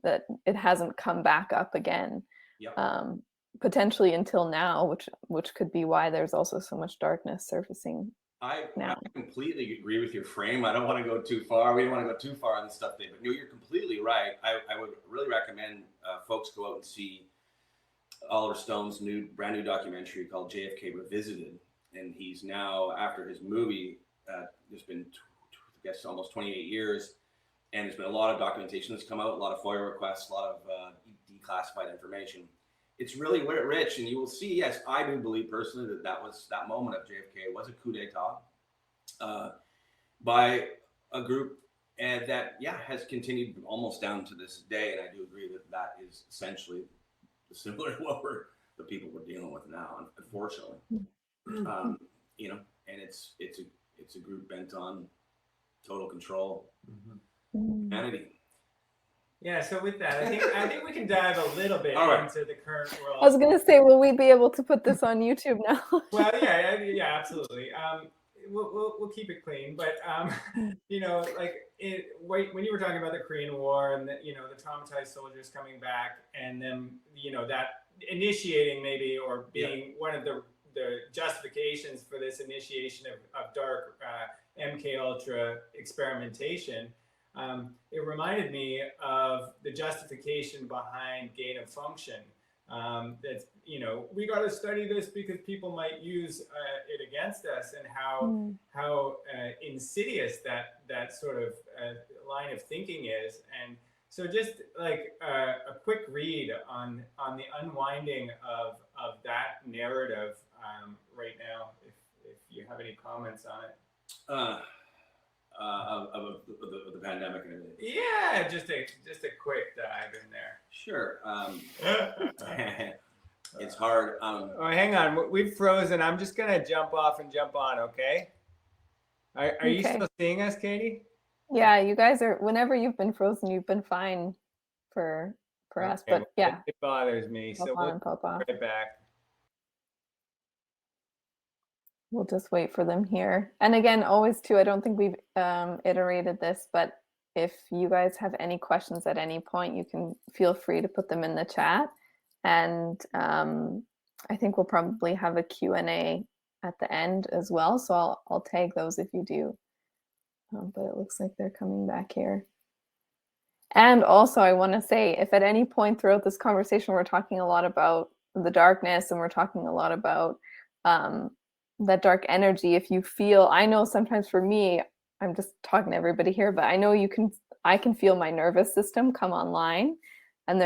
that it hasn't come back up again. Yep. Potentially until now, which could be why there's also so much darkness surfacing now. I completely agree with your frame. I don't want to go too far. We don't want to go too far on this stuff, Dave, but you're completely right. I would really recommend folks go out and see Oliver Stone's brand new documentary called JFK Revisited. And he's now, after his movie, there's been, I guess, almost 28 years. And there's been a lot of documentation that's come out, a lot of FOIA requests, a lot of declassified information. It's really rich, and you will see, yes, I do believe personally that moment of JFK was a coup d'etat by a group that, has continued almost down to this day. And I do agree that is essentially similar to what the people we're dealing with now, unfortunately. And it's a group bent on total control, humanity. Yeah, so with that, I think we can dive a little bit into the current world. I was going to say, will we be able to put this on YouTube now? Well, yeah, absolutely. We'll keep it clean, but like when you were talking about the Korean War and the traumatized soldiers coming back, and then that initiating maybe, or being one of the justifications for this initiation of dark MK Ultra experimentation. It reminded me of the justification behind gain of function. That's, we got to study this because people might use it against us, and how insidious that sort of line of thinking is. And so just like a quick read on the unwinding of that narrative right now, if you have any comments on it. Of the pandemic and everything. Yeah, just a quick dive in there. Sure. It's hard. Oh, hang on. We've frozen. I'm just gonna jump off and jump on. Okay. Are you still seeing us, Katie? Yeah, you guys are. Whenever you've been frozen, you've been fine for us. But yeah, it bothers me. So we'll pop off. Right back. We'll just wait for them here. And again, always too, I don't think we've iterated this, but if you guys have any questions at any point, you can feel free to put them in the chat. And I think we'll probably have a Q&A at the end as well. So I'll tag those if you do. But it looks like they're coming back here. And also I want to say, if at any point throughout this conversation, we're talking a lot about the darkness, and we're talking a lot about that dark energy, if you feel, I know sometimes for me, I'm just talking to everybody here, but I know I can feel my nervous system come online, and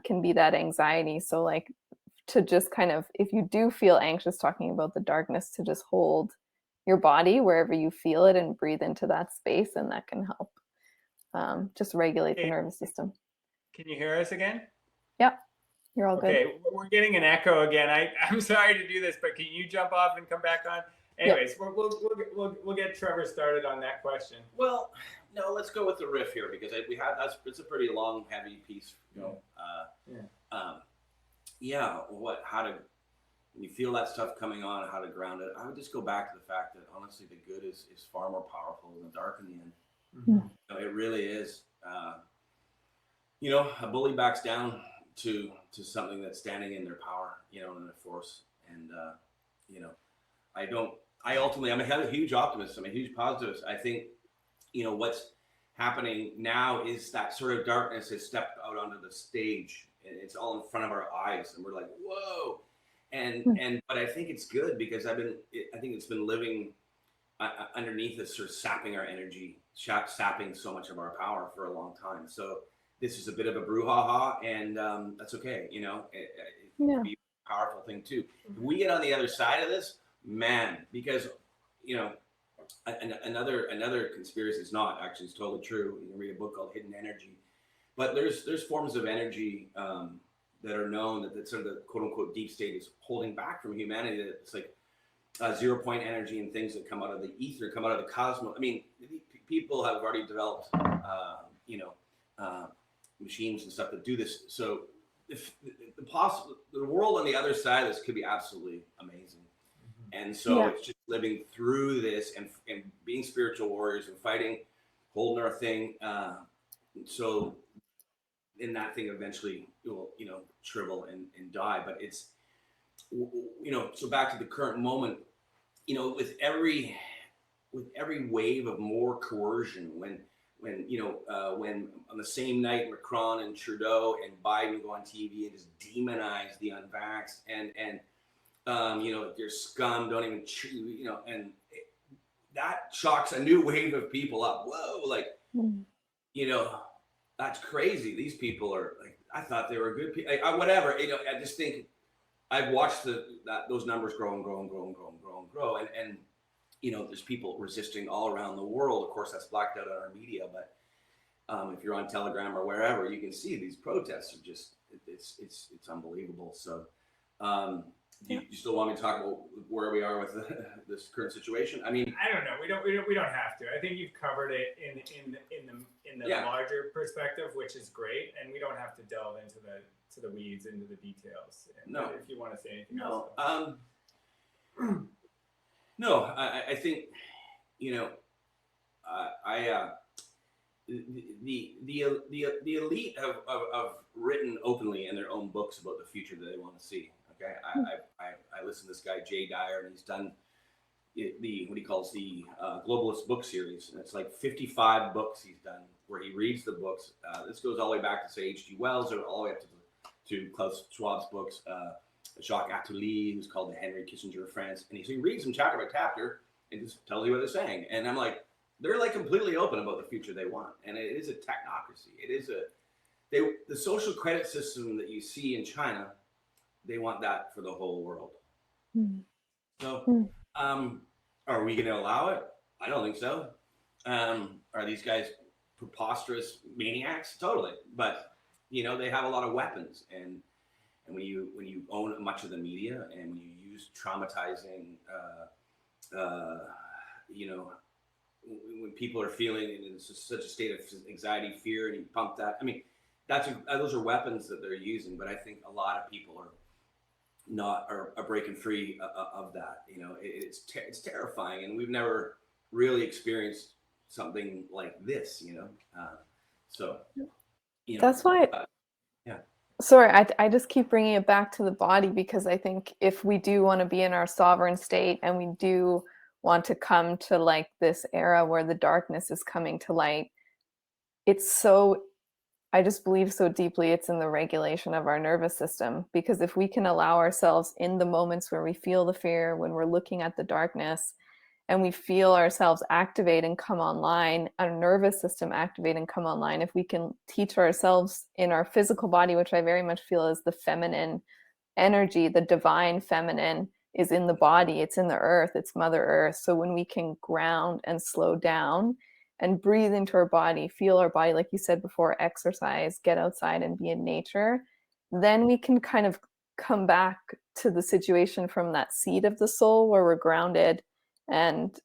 can be that anxiety. So like, to just kind of, if you do feel anxious talking about the darkness, to just hold your body wherever you feel it and breathe into that space, and that can help just regulate the nervous system. Can you hear us again? Yep. You're all good. Okay, we're getting an echo again. I'm sorry to do this, but can you jump off and come back on? Anyways, yep. We'll get Trevor started on that question. Well, no, let's go with the riff here, because it's a pretty long, heavy piece. when you feel that stuff coming on, how to ground it, I would just go back to the fact that honestly, the good is far more powerful than the dark in the end. Mm-hmm. It really is. You know, a bully backs down to something that's standing in their power, you know, in their force. And you know, I ultimately, I'm a huge optimist. I'm a huge positivist. I think, you know, what's happening now is that sort of darkness has stepped out onto the stage, and it's all in front of our eyes, and we're like, whoa. But I think it's good because I think it's been living underneath us, sort of sapping our energy, sapping so much of our power for a long time. So this is a bit of a brouhaha, and that's okay. You know, it can be a powerful thing too. If we get on the other side of this, man, because, you know, another conspiracy is not actually, it's totally true. You can read a book called Hidden Energy, but there's forms of energy that are known that sort of the quote unquote deep state is holding back from humanity. That it's like 0 point energy and things that come out of the ether, come out of the cosmos. I mean, people have already developed, you know, machines and stuff that do this. So if the world on the other side of this could be absolutely amazing. And so it's just living through this and being spiritual warriors and fighting, holding our thing. So in that thing eventually will, you know, shrivel and die. But it's, you know, so back to the current moment, you know, with every wave of more coercion, when you know, when on the same night Macron and Trudeau and Biden go on TV and just demonize the unvaxxed and you know, they're scum, don't even chew, you know, and that shocks a new wave of people up. Whoa, like, you know, that's crazy. These people are like, I thought they were good people. Whatever, you know, I just think I've watched those numbers grow and grow and grow and grow and grow and grow, and you know, there's people resisting all around the world. Of course, that's blacked out on our media, but if you're on Telegram or wherever, you can see these protests are just it's unbelievable. So. Do you still want me to talk about where we are with this current situation? I mean, I don't know. We don't have to. I think you've covered it in the larger perspective, which is great, and we don't have to delve into the weeds, into the details. No. If you want to say anything no, else. no. I think, you know, the elite have written openly in their own books about the future that they want to see. Okay, I listen to this guy Jay Dyer, and he's done what he calls the globalist book series, and it's like 55 books he's done where he reads the books. This goes all the way back to say H.G. Wells, or all the way up to Klaus Schwab's books, Jacques Attali, who's called the Henry Kissinger of France, and he reads them chapter by chapter and just tells you what they're saying. And I'm like, they're like completely open about the future they want, and it is a technocracy. It is the social credit system that you see in China. They want that for the whole world. So, are we going to allow it? I don't think so. Are these guys preposterous maniacs? Totally. But, you know, they have a lot of weapons, and when you own much of the media, and when you use traumatizing, you know, when people are feeling in such a state of anxiety, fear, and you pump that. I mean, those are weapons that they're using. But I think a lot of people are breaking free of that. You know, it's terrifying, and we've never really experienced something like this. You know, so you know, that's why. Sorry, I just keep bringing it back to the body, because I think if we do want to be in our sovereign state, and we do want to come to like this era where the darkness is coming to light, I just believe so deeply it's in the regulation of our nervous system. Because if we can allow ourselves in the moments where we feel the fear, when we're looking at the darkness, and we feel ourselves activate and come online, our nervous system activate and come online, if we can teach ourselves in our physical body, which I very much feel is the feminine energy, the divine feminine is in the body, it's in the earth, it's Mother Earth. So when we can ground and slow down and breathe into our body, feel our body, like you said before, exercise, get outside and be in nature, then we can kind of come back to the situation from that seat of the soul where we're grounded. And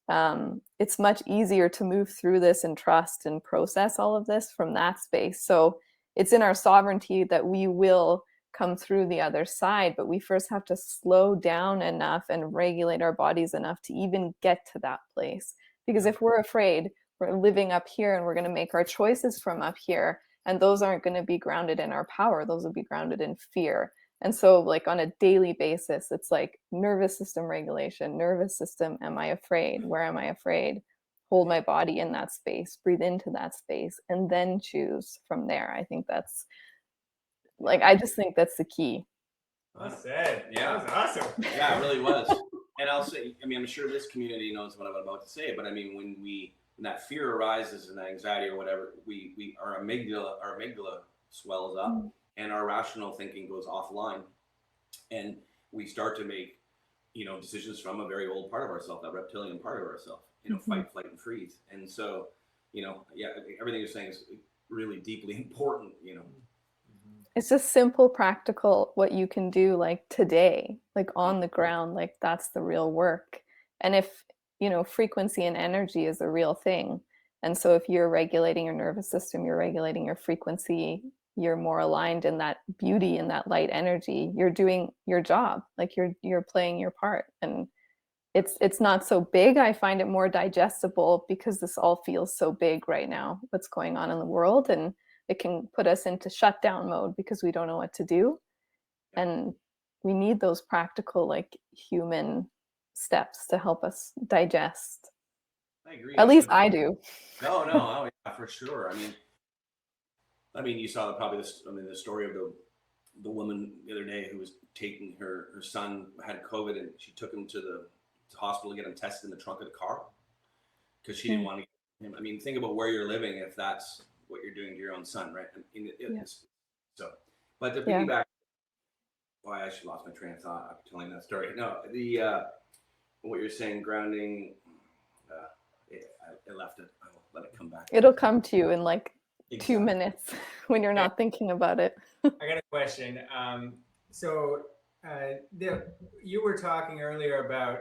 it's much easier to move through this and trust and process all of this from that space. So it's in our sovereignty that we will come through the other side, but we first have to slow down enough and regulate our bodies enough to even get to that place. Because if we're afraid, we're living up here and we're going to make our choices from up here, and those aren't going to be grounded in our power. Those will be grounded in fear. And so like on a daily basis, it's like nervous system regulation, nervous system, am I afraid? Where am I afraid? Hold my body in that space, breathe into that space, and then choose from there. I think that's like, I just think that's the key. Well said. Yeah. That was awesome. Yeah, it really was. And I'll say, I mean, I'm sure this community knows what I'm about to say, but I mean, when that fear arises and anxiety or whatever, our amygdala swells up and our rational thinking goes offline, and we start to make, decisions from a very old part of ourselves, that reptilian part of ourselves, fight, flight, and freeze. And so, yeah, everything you're saying is really deeply important, It's just simple, practical, what you can do like today, like on the ground, like that's the real work. And if, frequency and energy is a real thing. And so if you're regulating your nervous system, you're regulating your frequency, you're more aligned in that beauty and that light energy, you're doing your job, like you're playing your part. And it's not so big. I find it more digestible because this all feels so big right now, what's going on in the world. And it can put us into shutdown mode because we don't know what to do. And we need those practical, like human steps to help us digest. I agree. At least I do. No, oh, yeah, for sure. I mean, you saw the story of the woman the other day who was taking her son had COVID, and she took him to the hospital to get him tested in the trunk of the car because she didn't want to get him. I mean, think about where you're living if that's what you're doing to your own son, right? So, but to piggyback, I actually lost my train of thought after telling that story. No, what you're saying, grounding, I left it. I will let it come back. It'll come to you in like 2 minutes when you're not thinking about it. I got a question. You were talking earlier about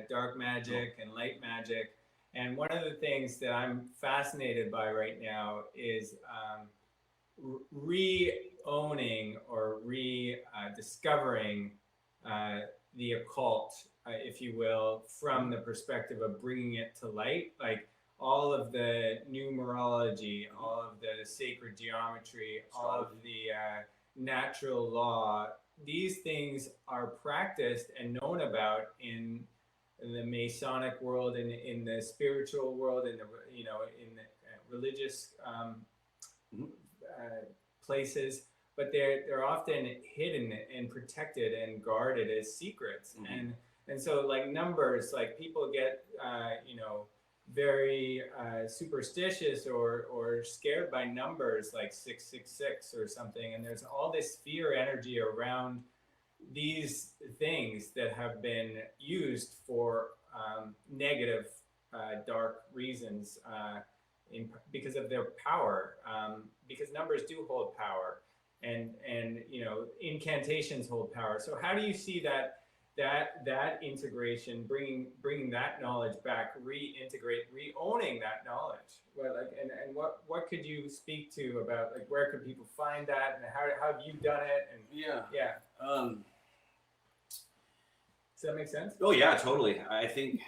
dark magic and light magic. And one of the things that I'm fascinated by right now is re-owning or rediscovering the occult, if you will, from the perspective of bringing it to light. Like all of the numerology, all of the sacred geometry, all of the natural law, these things are practiced and known about in the Masonic world and in the spiritual world, in the in the religious places, but they're often hidden and protected and guarded as secrets. And so like numbers, like people get very superstitious or scared by numbers like 666 or something, and there's all this fear energy around these things that have been used for negative, dark reasons because of their power, because numbers do hold power, and incantations hold power. So how do you see that integration, bringing that knowledge back, re-owning that knowledge? And what could you speak to about, like, where could people find that, and how have you done it? And does that make sense? Oh yeah, totally. I think,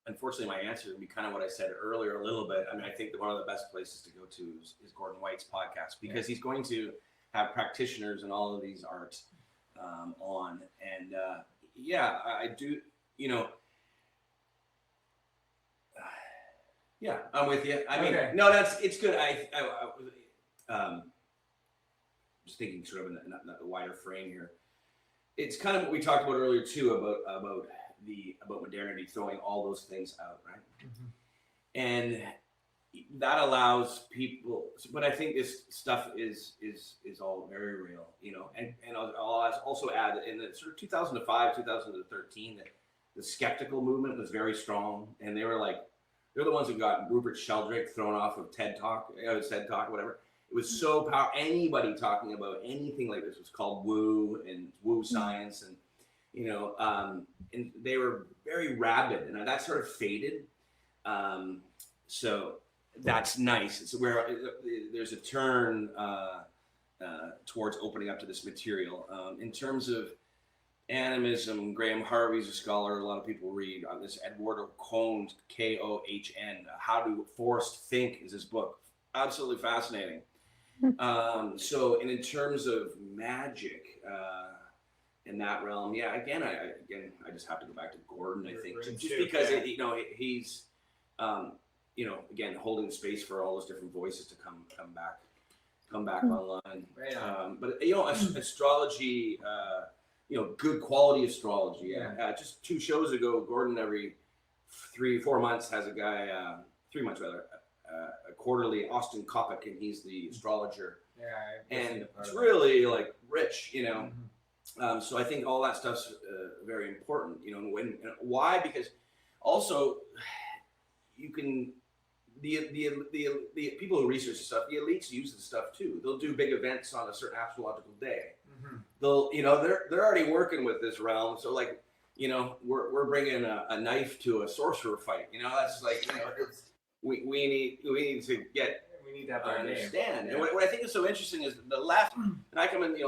unfortunately, my answer would be kind of what I said earlier a little bit. I mean, I think that one of the best places to go to is Gordon White's podcast, because he's going to have practitioners in all of these arts on. And I do, I'm with you. I mean, no, it's good. I just thinking sort of in the wider frame here. It's kind of what we talked about earlier too, about modernity throwing all those things out, right? And that allows people, but I think this stuff is all very real, and I'll also add that in the sort of 2005, 2013, that the skeptical movement was very strong, and they're the ones who got Rupert Sheldrake thrown off of TED Talk, whatever. It was so powerful. Anybody talking about anything like this was called woo and woo science, and and they were very rabid, and that sort of faded. So that's nice. It's where there's a turn towards opening up to this material. In terms of animism, Graham Harvey's a scholar a lot of people read. This Eduardo Kohn, Kohn, How to Forced Think is his book. Absolutely fascinating. So, and in terms of magic, in that realm, yeah. Again, I just have to go back to Gordon. I think just because he's, again, holding the space for all those different voices to come back online. Right on. But astrology, good quality astrology. Yeah. Just 2 shows ago, Gordon every 3-4 months has a guy, 3 months rather, a quarterly, Austin Kopic, and he's the astrologer. Yeah, and it's really like rich, so I think all that stuff's very important, why? Because also you can, the people who research this stuff, the elites use this stuff too. They'll do big events on a certain astrological day. They'll, they're already working with this realm. So like, we're bringing a knife to a sorcerer fight. That's like, we need to get. We need to have our understand. name. And what I think is so interesting is the left, and I come in, the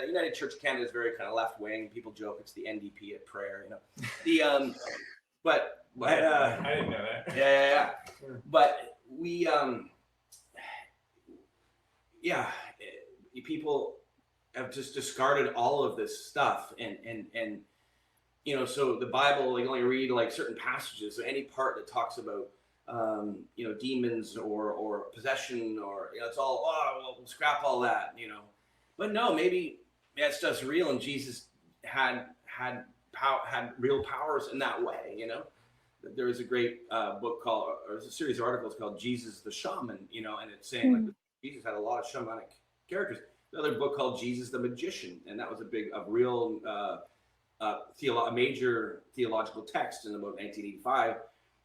United Church of Canada is very kind of left wing. People joke it's the NDP at prayer, but I didn't know that. Yeah. But we, people have just discarded all of this stuff, and so the Bible, you only read like certain passages, so any part that talks about demons or possession, or it's all, we'll scrap all that, but no, maybe that stuff's real, and Jesus had real powers in that way. There was a great book called, or a series of articles called Jesus the Shaman, and it's saying like Jesus had a lot of shamanic characters. Another book called Jesus the Magician, and that was a major theological text in about 1985.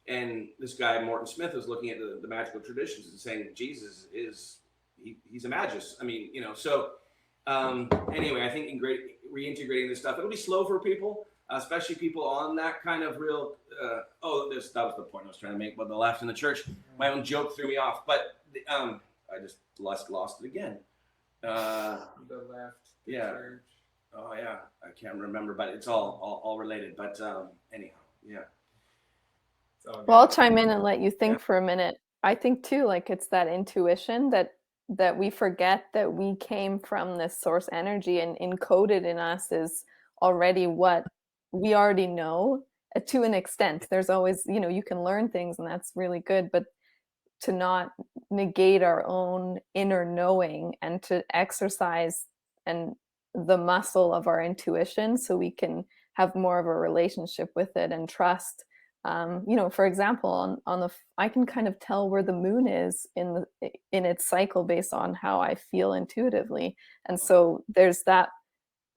And this guy, Morton Smith, was looking at the magical traditions and saying Jesus he's a magus. I mean, so anyway, I think reintegrating this stuff, it'll be slow for people, especially people on that kind of real, that was the point I was trying to make about the left and the church. My own joke threw me off, but I just lost it again. The left, the church. Oh yeah, I can't remember, but it's all related. But anyhow, yeah. Well, I'll chime in and let you think for a minute. I think too, like it's that intuition that we forget that we came from this source energy, and encoded in us is already what we already know to an extent. There's always, you can learn things, and that's really good, but to not negate our own inner knowing, and to exercise and the muscle of our intuition so we can have more of a relationship with it and trust. For example, I can kind of tell where the moon is in its cycle based on how I feel intuitively. And so there's that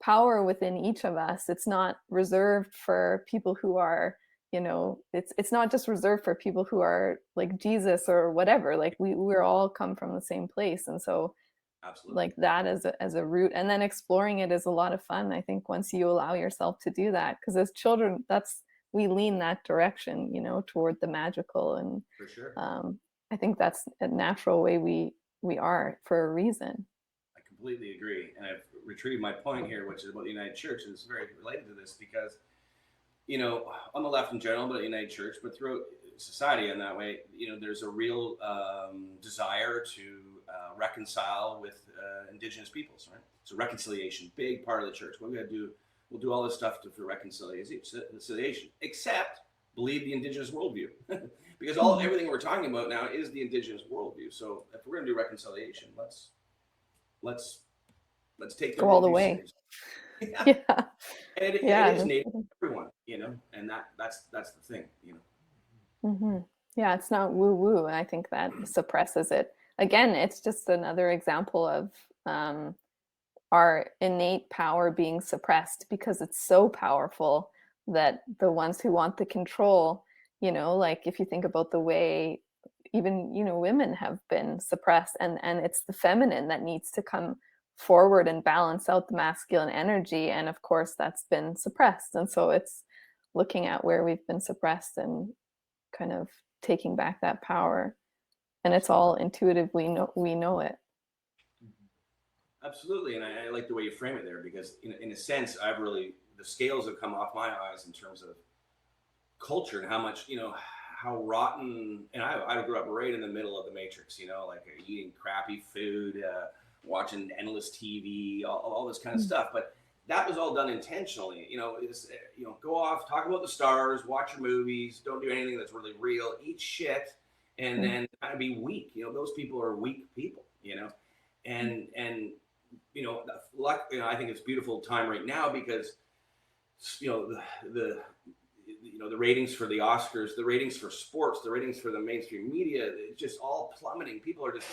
power within each of us. It's not reserved for people who are, it's not just reserved for people who are like Jesus or whatever. Like we're all come from the same place. And so absolutely, like that as a root, and then exploring it is a lot of fun, I think, once you allow yourself to do that, because as children, we lean that direction, toward the magical. And for sure, I think that's a natural way we are for a reason. I completely agree. And I've retrieved my point here, which is about the United Church, and it's very related to this because, on the left in general, but United Church, but throughout society in that way, there's a real desire to reconcile with Indigenous peoples, right? So reconciliation, big part of the church. What we got to do, we'll do all this stuff for reconciliation, except believe the Indigenous worldview, because everything we're talking about now is the Indigenous worldview. So if we're going to do reconciliation, let's take go all the way. Yeah. And it is native to everyone, and that's the thing, Mm-hmm. Yeah, it's not woo-woo. I think that suppresses it. Again, it's just another example of our innate power being suppressed, because it's so powerful that the ones who want the control, like if you think about the way even, women have been suppressed, and it's the feminine that needs to come forward and balance out the masculine energy. And of course, that's been suppressed. And so it's looking at where we've been suppressed and kind of taking back that power. And it's all intuitive. We know it. Absolutely, and I like the way you frame it there, because in a sense, the scales have come off my eyes in terms of culture and how much, how rotten. And I grew up right in the middle of the matrix, like eating crappy food, watching endless TV, all this kind of stuff. But that was all done intentionally. Go off, talk about the stars, watch your movies, don't do anything that's really real, eat shit, and then kind of be weak. Those people are weak people. And I think it's a beautiful time right now because the ratings for the Oscars, the ratings for sports, the ratings for the mainstream media, it's just all plummeting. People are just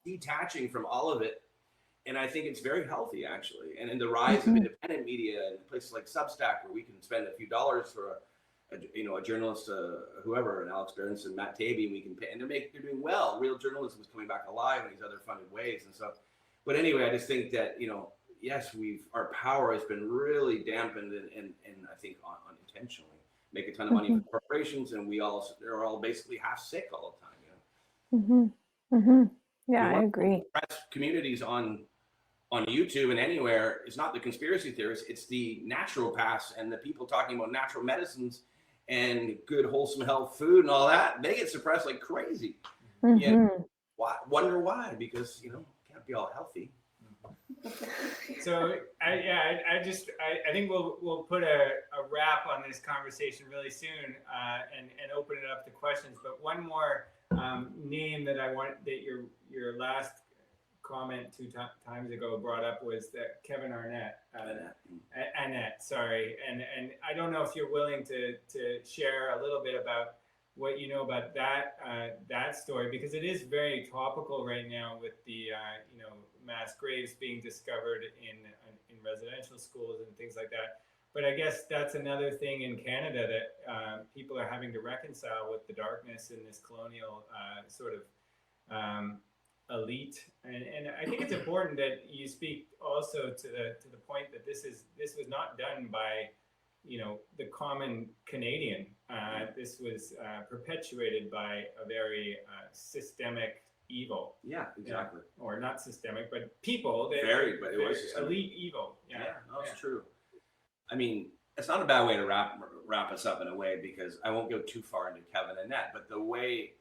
detaching from all of it. And I think it's very healthy, actually. And in the rise of independent media and places like Substack, where we can spend a few dollars for a journalist, whoever, and Alex Berenson, Matt Taibbi, we can pay, and they're doing well. Real journalism is coming back alive in these other funded ways and stuff. But anyway, I just think that, yes, our power has been really dampened and I think unintentionally make a ton of money for corporations, and they're all basically half sick all the time. Yeah, I agree. Communities on YouTube and anywhere is not the conspiracy theorists, it's the naturopaths and the people talking about natural medicines and good wholesome health food and all that. They get suppressed like crazy. Wonder why? Because can't be all healthy. So I think we'll put a wrap on this conversation really soon and open it up to questions. But one more name that I want, that your last comment two times ago brought up, was that Kevin Arnett. Annette, sorry. And I don't know if you're willing to share a little bit about what you know about that story, because it is very topical right now with the mass graves being discovered in residential schools and things like that. But I guess that's another thing in Canada that people are having to reconcile with the darkness in this colonial sort of elite. And I think it's important that you speak also to the point that this was not done by the common Canadian. This was perpetuated by a very systemic evil. Yeah, exactly. Or not systemic, but people. But it was systemic. Elite evil. Yeah, that's true. I mean, it's not a bad way to wrap us up in a way, because I won't go too far into Kevin and Annette, but the way,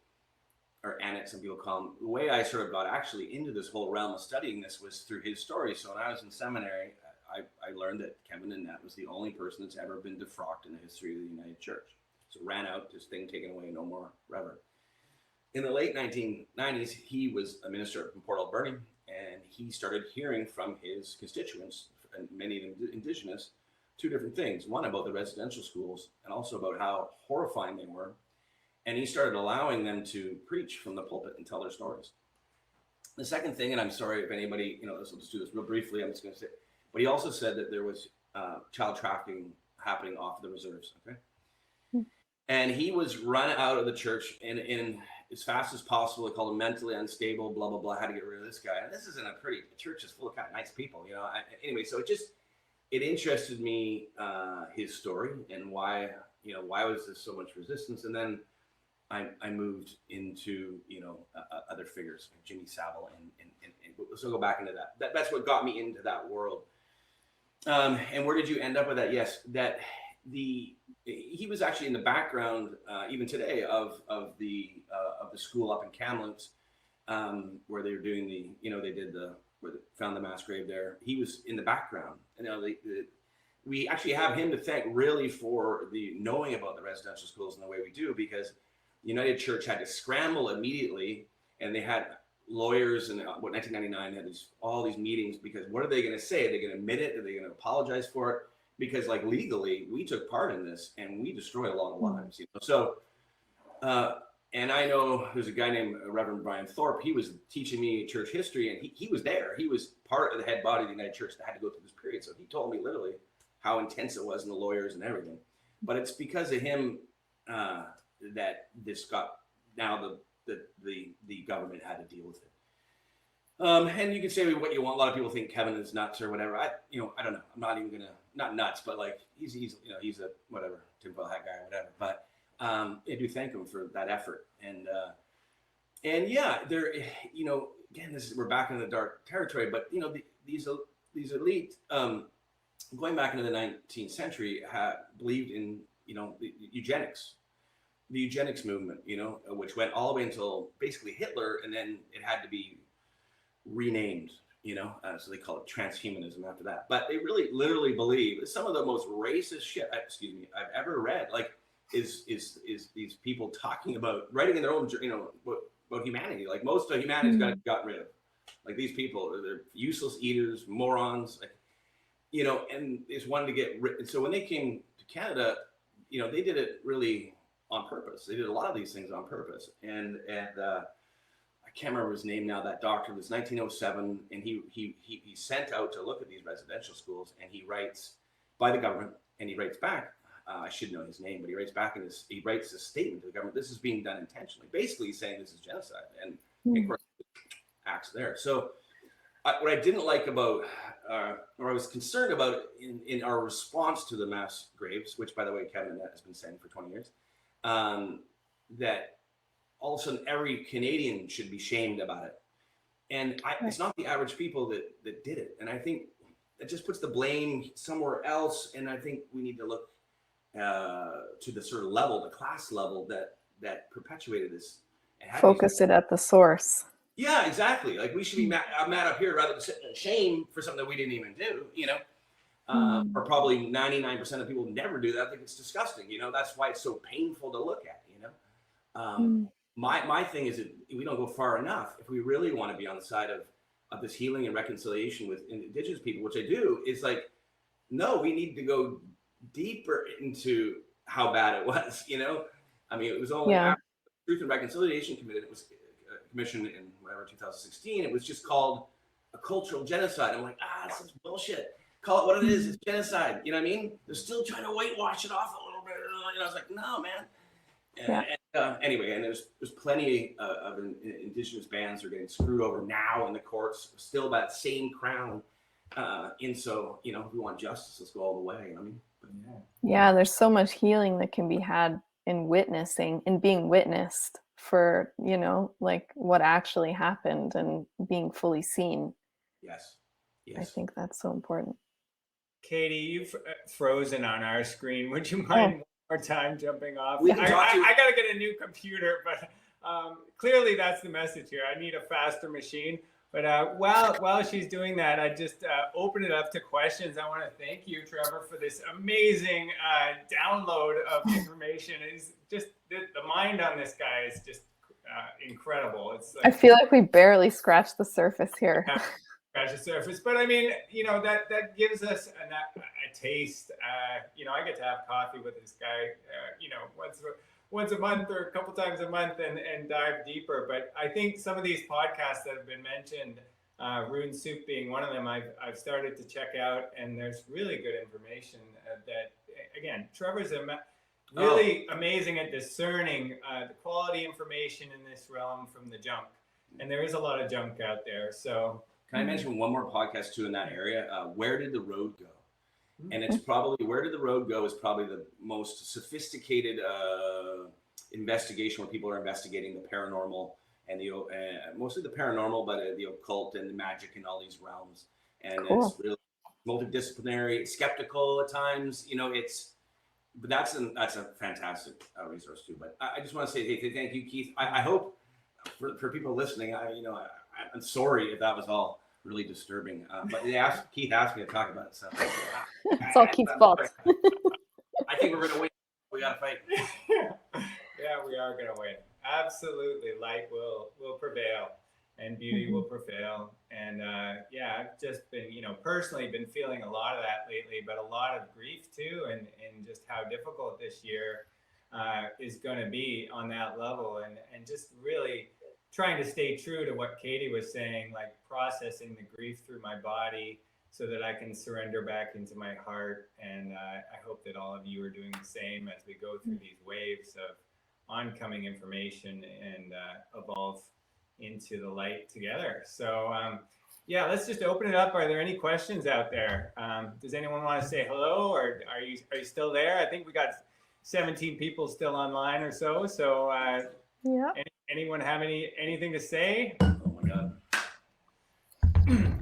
or Annette, some people call him, the way I sort of got actually into this whole realm of studying this was through his story. So when I was in seminary, I learned that Kevin Annett was the only person that's ever been defrocked in the history of the United Church. So ran out, this thing taken away, no more reverend. In the late 1990s, he was a minister in Port Alberni, and he started hearing from his constituents, and many of them indigenous, two different things. One about the residential schools, and also about how horrifying they were. And he started allowing them to preach from the pulpit and tell their stories. The second thing, and I'm sorry if anybody, let's just do this real briefly, I'm just going to say, but he also said that there was child trafficking happening off the reserves, okay? And he was run out of the church in as fast as possible. They called him mentally unstable, blah, blah, blah, how to get rid of this guy. And this isn't the church is full of kind of nice people, Anyway, so it interested me, his story, and why was there so much resistance? And then I moved into, other figures like Jimmy Savile, and so go back into that. That's what got me into that world. And where did you end up with that? Yes, that he was actually in the background, even today, of the school up in Kamloops, where they were doing where they found the mass grave there. He was in the background, and we actually have him to thank really for the knowing about the residential schools in the way we do, because the United Church had to scramble immediately, and they had lawyers in 1999 had all these meetings, because what are they going to say? Are they going to admit it? Are they going to apologize for it? Because legally, we took part in this, and we destroyed a lot of lives. So, and I know there's a guy named Reverend Brian Thorpe. He was teaching me church history, and he was there. He was part of the head body of the United Church that had to go through this period. So he told me literally how intense it was, and the lawyers and everything. But it's because of him that this got, now the government had to deal with it. And you can say what you want. A lot of people think Kevin is nuts or whatever. I don't know. I'm not even gonna, not nuts, but he's a whatever, tinfoil hat guy or whatever. But I do thank him for that effort. And yeah, there, again, we're back in the dark territory, but these elite, going back into the 19th century, believed in the eugenics movement, which went all the way until basically Hitler, and then it had to be renamed, so they call it transhumanism after that. But they really, literally believe that some of the most racist shit, I've ever read, like, is these people talking about, writing in their own, about humanity. Like, most of humanity's got rid of. Like, these people, they're useless eaters, morons, like, and they just wanted to get rid. And so when they came to Canada, they did it really on purpose. They did a lot of these things on purpose. And I can't remember his name now. That doctor, it was 1907, and he sent out to look at these residential schools, and he writes by the government, and he writes back. I should know his name, but he writes back he writes a statement to the government. This is being done intentionally. Basically, he's saying this is genocide, and of course, acts there. So, what I didn't like about, or I was concerned about in our response to the mass graves, which, by the way, Kevin Annette has been saying for 20 years, that all of a sudden every Canadian should be shamed about it. And it's not the average people that did it. And I think it just puts the blame somewhere else. And I think we need to look to the sort of level, the class level that perpetuated this. And focus it at the source. Yeah, exactly. Like, we should be mad up here rather than sit in shame for something that we didn't even do, or probably 99% of people never do that. I think it's disgusting. That's why it's so painful to look at, My thing is that we don't go far enough. If we really want to be on the side of this healing and reconciliation with Indigenous people, which I do, is like, no, we need to go deeper into how bad it was, I mean, it was only after Truth and Reconciliation Commission in whatever 2016, it was just called a cultural genocide. I'm like, this is bullshit. Call it what it is. It's genocide. You know what I mean? They're still trying to whitewash it off a little bit. I was like, no, man. Anyway, and there's plenty of Indigenous bands are getting screwed over now in the courts, still that same crown. And so, if we want justice, let's go all the way. I mean, yeah, there's so much healing that can be had in witnessing and being witnessed for, like, what actually happened and being fully seen. Yes. I think that's so important. Katie, you've frozen on our screen. Would you mind one more time jumping off? I got to get a new computer, but clearly that's the message here. I need a faster machine. But while she's doing that, I just open it up to questions. I want to thank you, Trevor, for this amazing download of information. It's just the mind on this guy is just incredible. It's like, I feel like we barely scratched the surface here. Scratch the surface, but I mean, that gives us a taste. I get to have coffee with this guy, once a month or a couple times a month and dive deeper. But I think some of these podcasts that have been mentioned, Rune Soup being one of them, I've started to check out, and there's really good information that, again, Trevor's really amazing at discerning the quality information in this realm from the junk. And there is a lot of junk out there. So can I mention one more podcast too in that area? Where Did the Road Go? And it's probably, Where Did the Road Go is probably the most sophisticated investigation where people are investigating the paranormal and mostly the paranormal, but the occult and the magic in all these realms. And it's really multidisciplinary, it's skeptical at times, but that's a fantastic resource too. But I just want to say, hey, thank you, Keith. I hope for people listening, I'm sorry if that was all really disturbing, but Keith asked me to talk about it, so it's all Keith's fault. I think we're gonna win. We gotta fight. Yeah, we are gonna win. Absolutely, light will prevail, and beauty will prevail. And I've just been, personally been feeling a lot of that lately, but a lot of grief too, and just how difficult this year is going to be on that level, and just really trying to stay true to what Katie was saying, like processing the grief through my body so that I can surrender back into my heart. And I hope that all of you are doing the same as we go through these waves of oncoming information and evolve into the light together. So let's just open it up. Are there any questions out there? Does anyone want to say hello, or are you still there? I think we got 17 people still online or so. So any anyone have anything to say? Oh my God.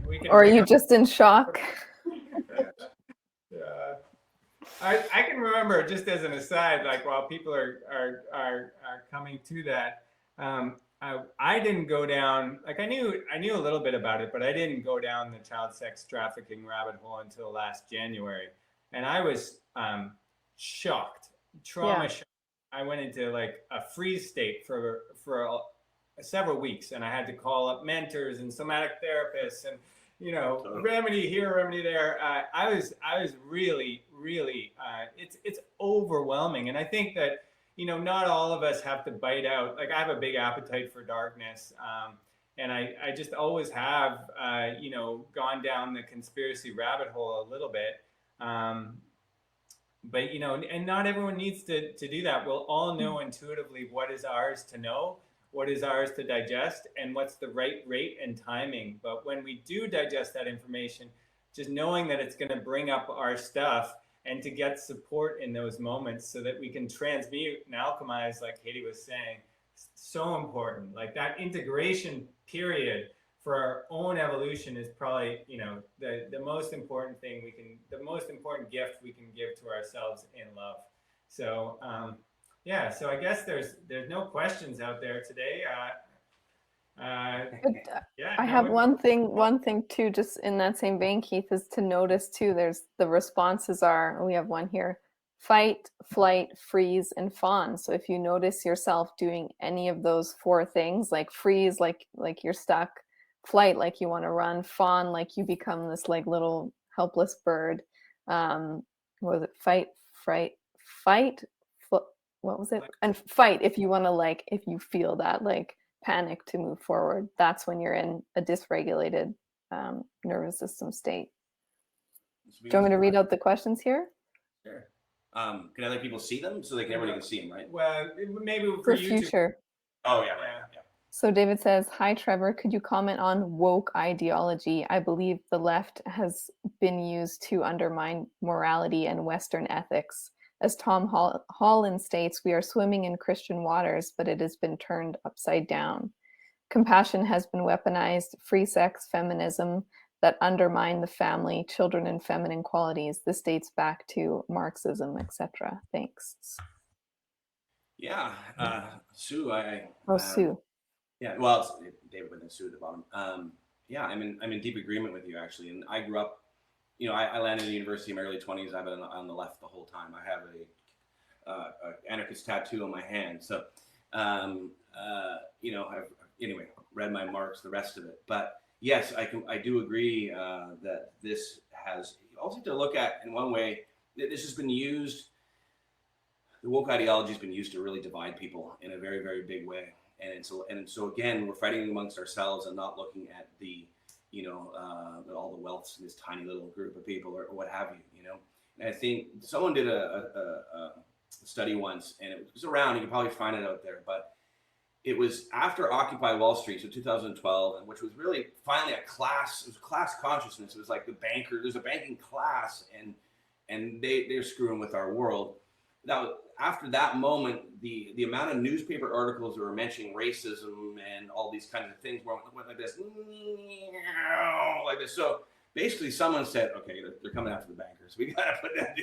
We can Or are pick you up. just in shock? I can remember, just as an aside, like while people are coming to that, I didn't go down, like I knew a little bit about it, but I didn't go down the child sex trafficking rabbit hole until last January, and I was shocked, trauma Yeah. shocked. I went into like a freeze state for several weeks, and I had to call up mentors and somatic therapists and remedy here, remedy there. I was really it's overwhelming, and I think that not all of us have to bite out. Like I have a big appetite for darkness, and I just always have gone down the conspiracy rabbit hole a little bit. But and not everyone needs to do that. We'll all know intuitively what is ours to know, what is ours to digest, and what's the right rate and timing. But when we do digest that information, just knowing that it's going to bring up our stuff, and to get support in those moments so that we can transmute and alchemize, like Katie was saying, so important. Like that integration period for our own evolution is probably the most important thing the most important gift we can give to ourselves in love. So so I guess there's no questions out there today. I have one thing too, just in that same vein, Keith, is to notice too, there's the responses are, we have one here: fight, flight, freeze, and fawn. So if you notice yourself doing any of those four things, like freeze, like you're stuck; flight, like you want to run; fawn, like you become this like little helpless bird. What was it? Fight, what was it? And fight, if you want to, like, if you feel that like panic to move forward, that's when you're in a dysregulated nervous system state. Do you want me to read out the questions here? Sure. Can other people see them so everybody can see them, right? Well, maybe For YouTube. future. Oh yeah, right. Yeah. So David says, hi Trevor, could you comment on woke ideology? I believe the left has been used to undermine morality and Western ethics. As Tom Holland states, we are swimming in Christian waters, but it has been turned upside down. Compassion has been weaponized, free sex, feminism that undermine the family, children, and feminine qualities. This dates back to Marxism, etc. Thanks. Yeah, Sue, Sue. Yeah, well, it's David with Sue at the bottom. Yeah, I'm in deep agreement with you actually, and I grew up. I landed in university in my early 20s. I've been on the left the whole time. I have a anarchist tattoo on my hand. So, I've anyway read my Marx, the rest of it. But yes, I do agree that this has. You also have to look at, in one way, this has been used. The woke ideology has been used to really divide people in a very, very big way. And so again, we're fighting amongst ourselves and not looking at the all the wealths in this tiny little group of people or what have you, And I think someone did a study once, and it was around, you can probably find it out there, but it was after Occupy Wall Street, so 2012, and which was really finally it was class consciousness. It was like there's a banking class, and they're screwing with our world. Now, after that moment, the amount of newspaper articles that were mentioning racism and all these kinds of things went like this, like this. So basically, someone said, "Okay, they're coming after the bankers. We got to put that,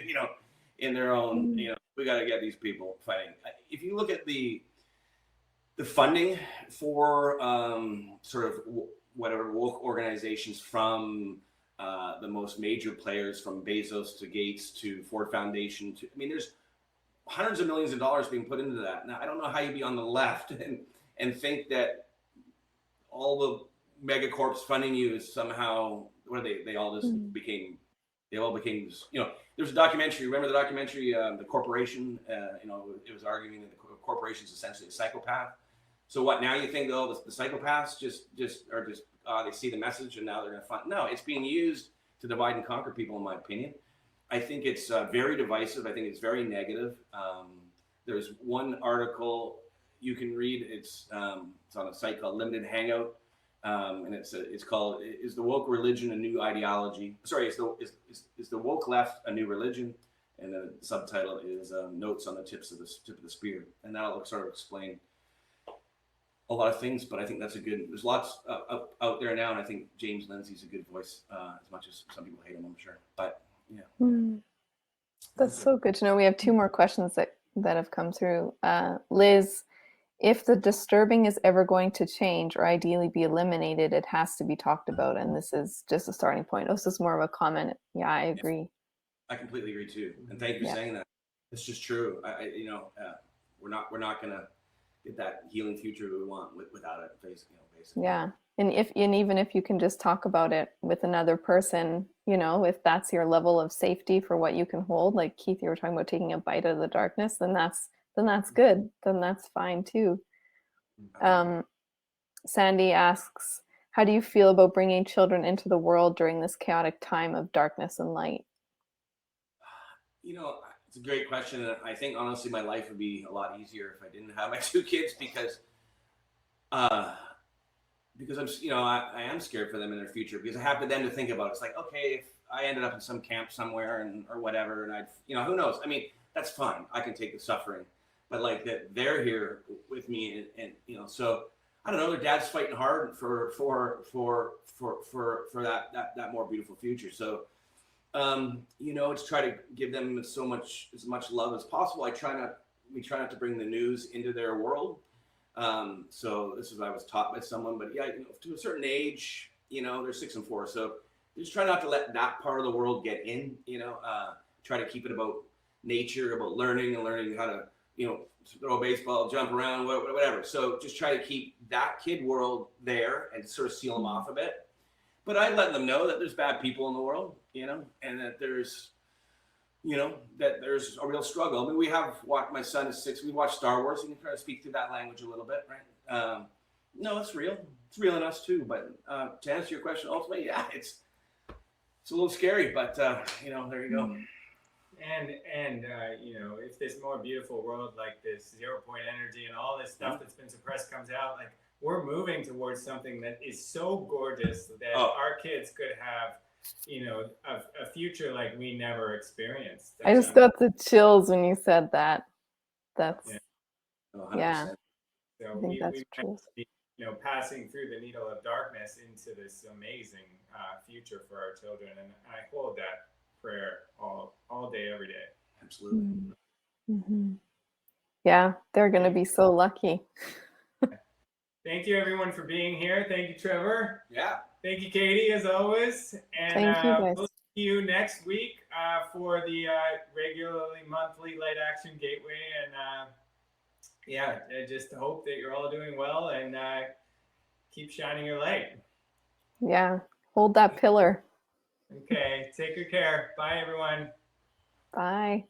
in their own. We got to get these people fighting." If you look at the funding for sort of whatever woke organizations from the most major players, from Bezos to Gates to Ford Foundation there's hundreds of millions of dollars being put into that. Now, I don't know how you'd be on the left and think that all the megacorps funding you is somehow, what are they all just became, there's a documentary, remember the documentary, The Corporation, it was arguing that the corporation is essentially a psychopath. So what, now you think, the psychopaths just they see the message and now they're going to fund? No, it's being used to divide and conquer people, in my opinion. I think it's very divisive. I think it's very negative. There's one article you can read. It's on a site called Limited Hangout, and it's called "Is the Woke Religion a New Ideology?" Sorry, is the woke left a new religion? And the subtitle is "Notes on the tip of the spear," and that'll sort of explain a lot of things, but I think that's there's lots out there now, and I think James Lindsay's a good voice, as much as some people hate him, I'm sure. But yeah. That's so good to know. We have two more questions that have come through. Liz, if the disturbing is ever going to change or ideally be eliminated, it has to be talked about. And this is just a starting point. Oh, this is more of a comment. Yeah, I agree. I completely agree too. And thank you for saying that. It's just true. We're not going to get that healing future we want without it, basically. Yeah. And even if you can just talk about it with another person, if that's your level of safety for what you can hold, like Keith, you were talking about taking a bite out of the darkness, then that's good. Then that's fine too. Sandy asks, how do you feel about bringing children into the world during this chaotic time of darkness and light? It's a great question. And I think honestly, my life would be a lot easier if I didn't have my two kids, because I'm, I am scared for them in their future, because I have them to think about. It's like, okay, if I ended up in some camp somewhere or whatever, and who knows? I mean, that's fine. I can take the suffering, but like that they're here with me, and so I don't know. Their dad's fighting hard for that more beautiful future. So, it's try to give them as much love as possible. We try not to bring the news into their world. So this is what I was taught by someone, but yeah, to a certain age, they're 6 and 4. So just try not to let that part of the world get in, try to keep it about nature, about learning how to, throw a baseball, jump around, whatever. So just try to keep that kid world there and sort of seal them off a bit. But I let them know that there's bad people in the world, and that there's a real struggle. I mean, my son is 6. We watch Star Wars. You can try to speak through that language a little bit, right? No, it's real. It's real in us too. But to answer your question, ultimately, yeah, it's a little scary, but there you go. And if this more beautiful world, like this 0 point energy and all this stuff that's been suppressed comes out, like we're moving towards something that is so gorgeous that our kids could have, a future like we never experienced. I just got the chills when you said that. That's yeah. So I think that's true. Be, passing through the needle of darkness into this amazing future for our children, and I hold that prayer all day, every day. Absolutely. Mm-hmm. Yeah, they're going to be so lucky. Thank you, everyone, for being here. Thank you, Trevor. Yeah. Thank you, Katie, as always. And thank you, guys. We'll see you next week for the regularly monthly Light Action Gateway. And I just hope that you're all doing well and keep shining your light. Yeah, hold that pillar. Okay, take good care. Bye, everyone. Bye.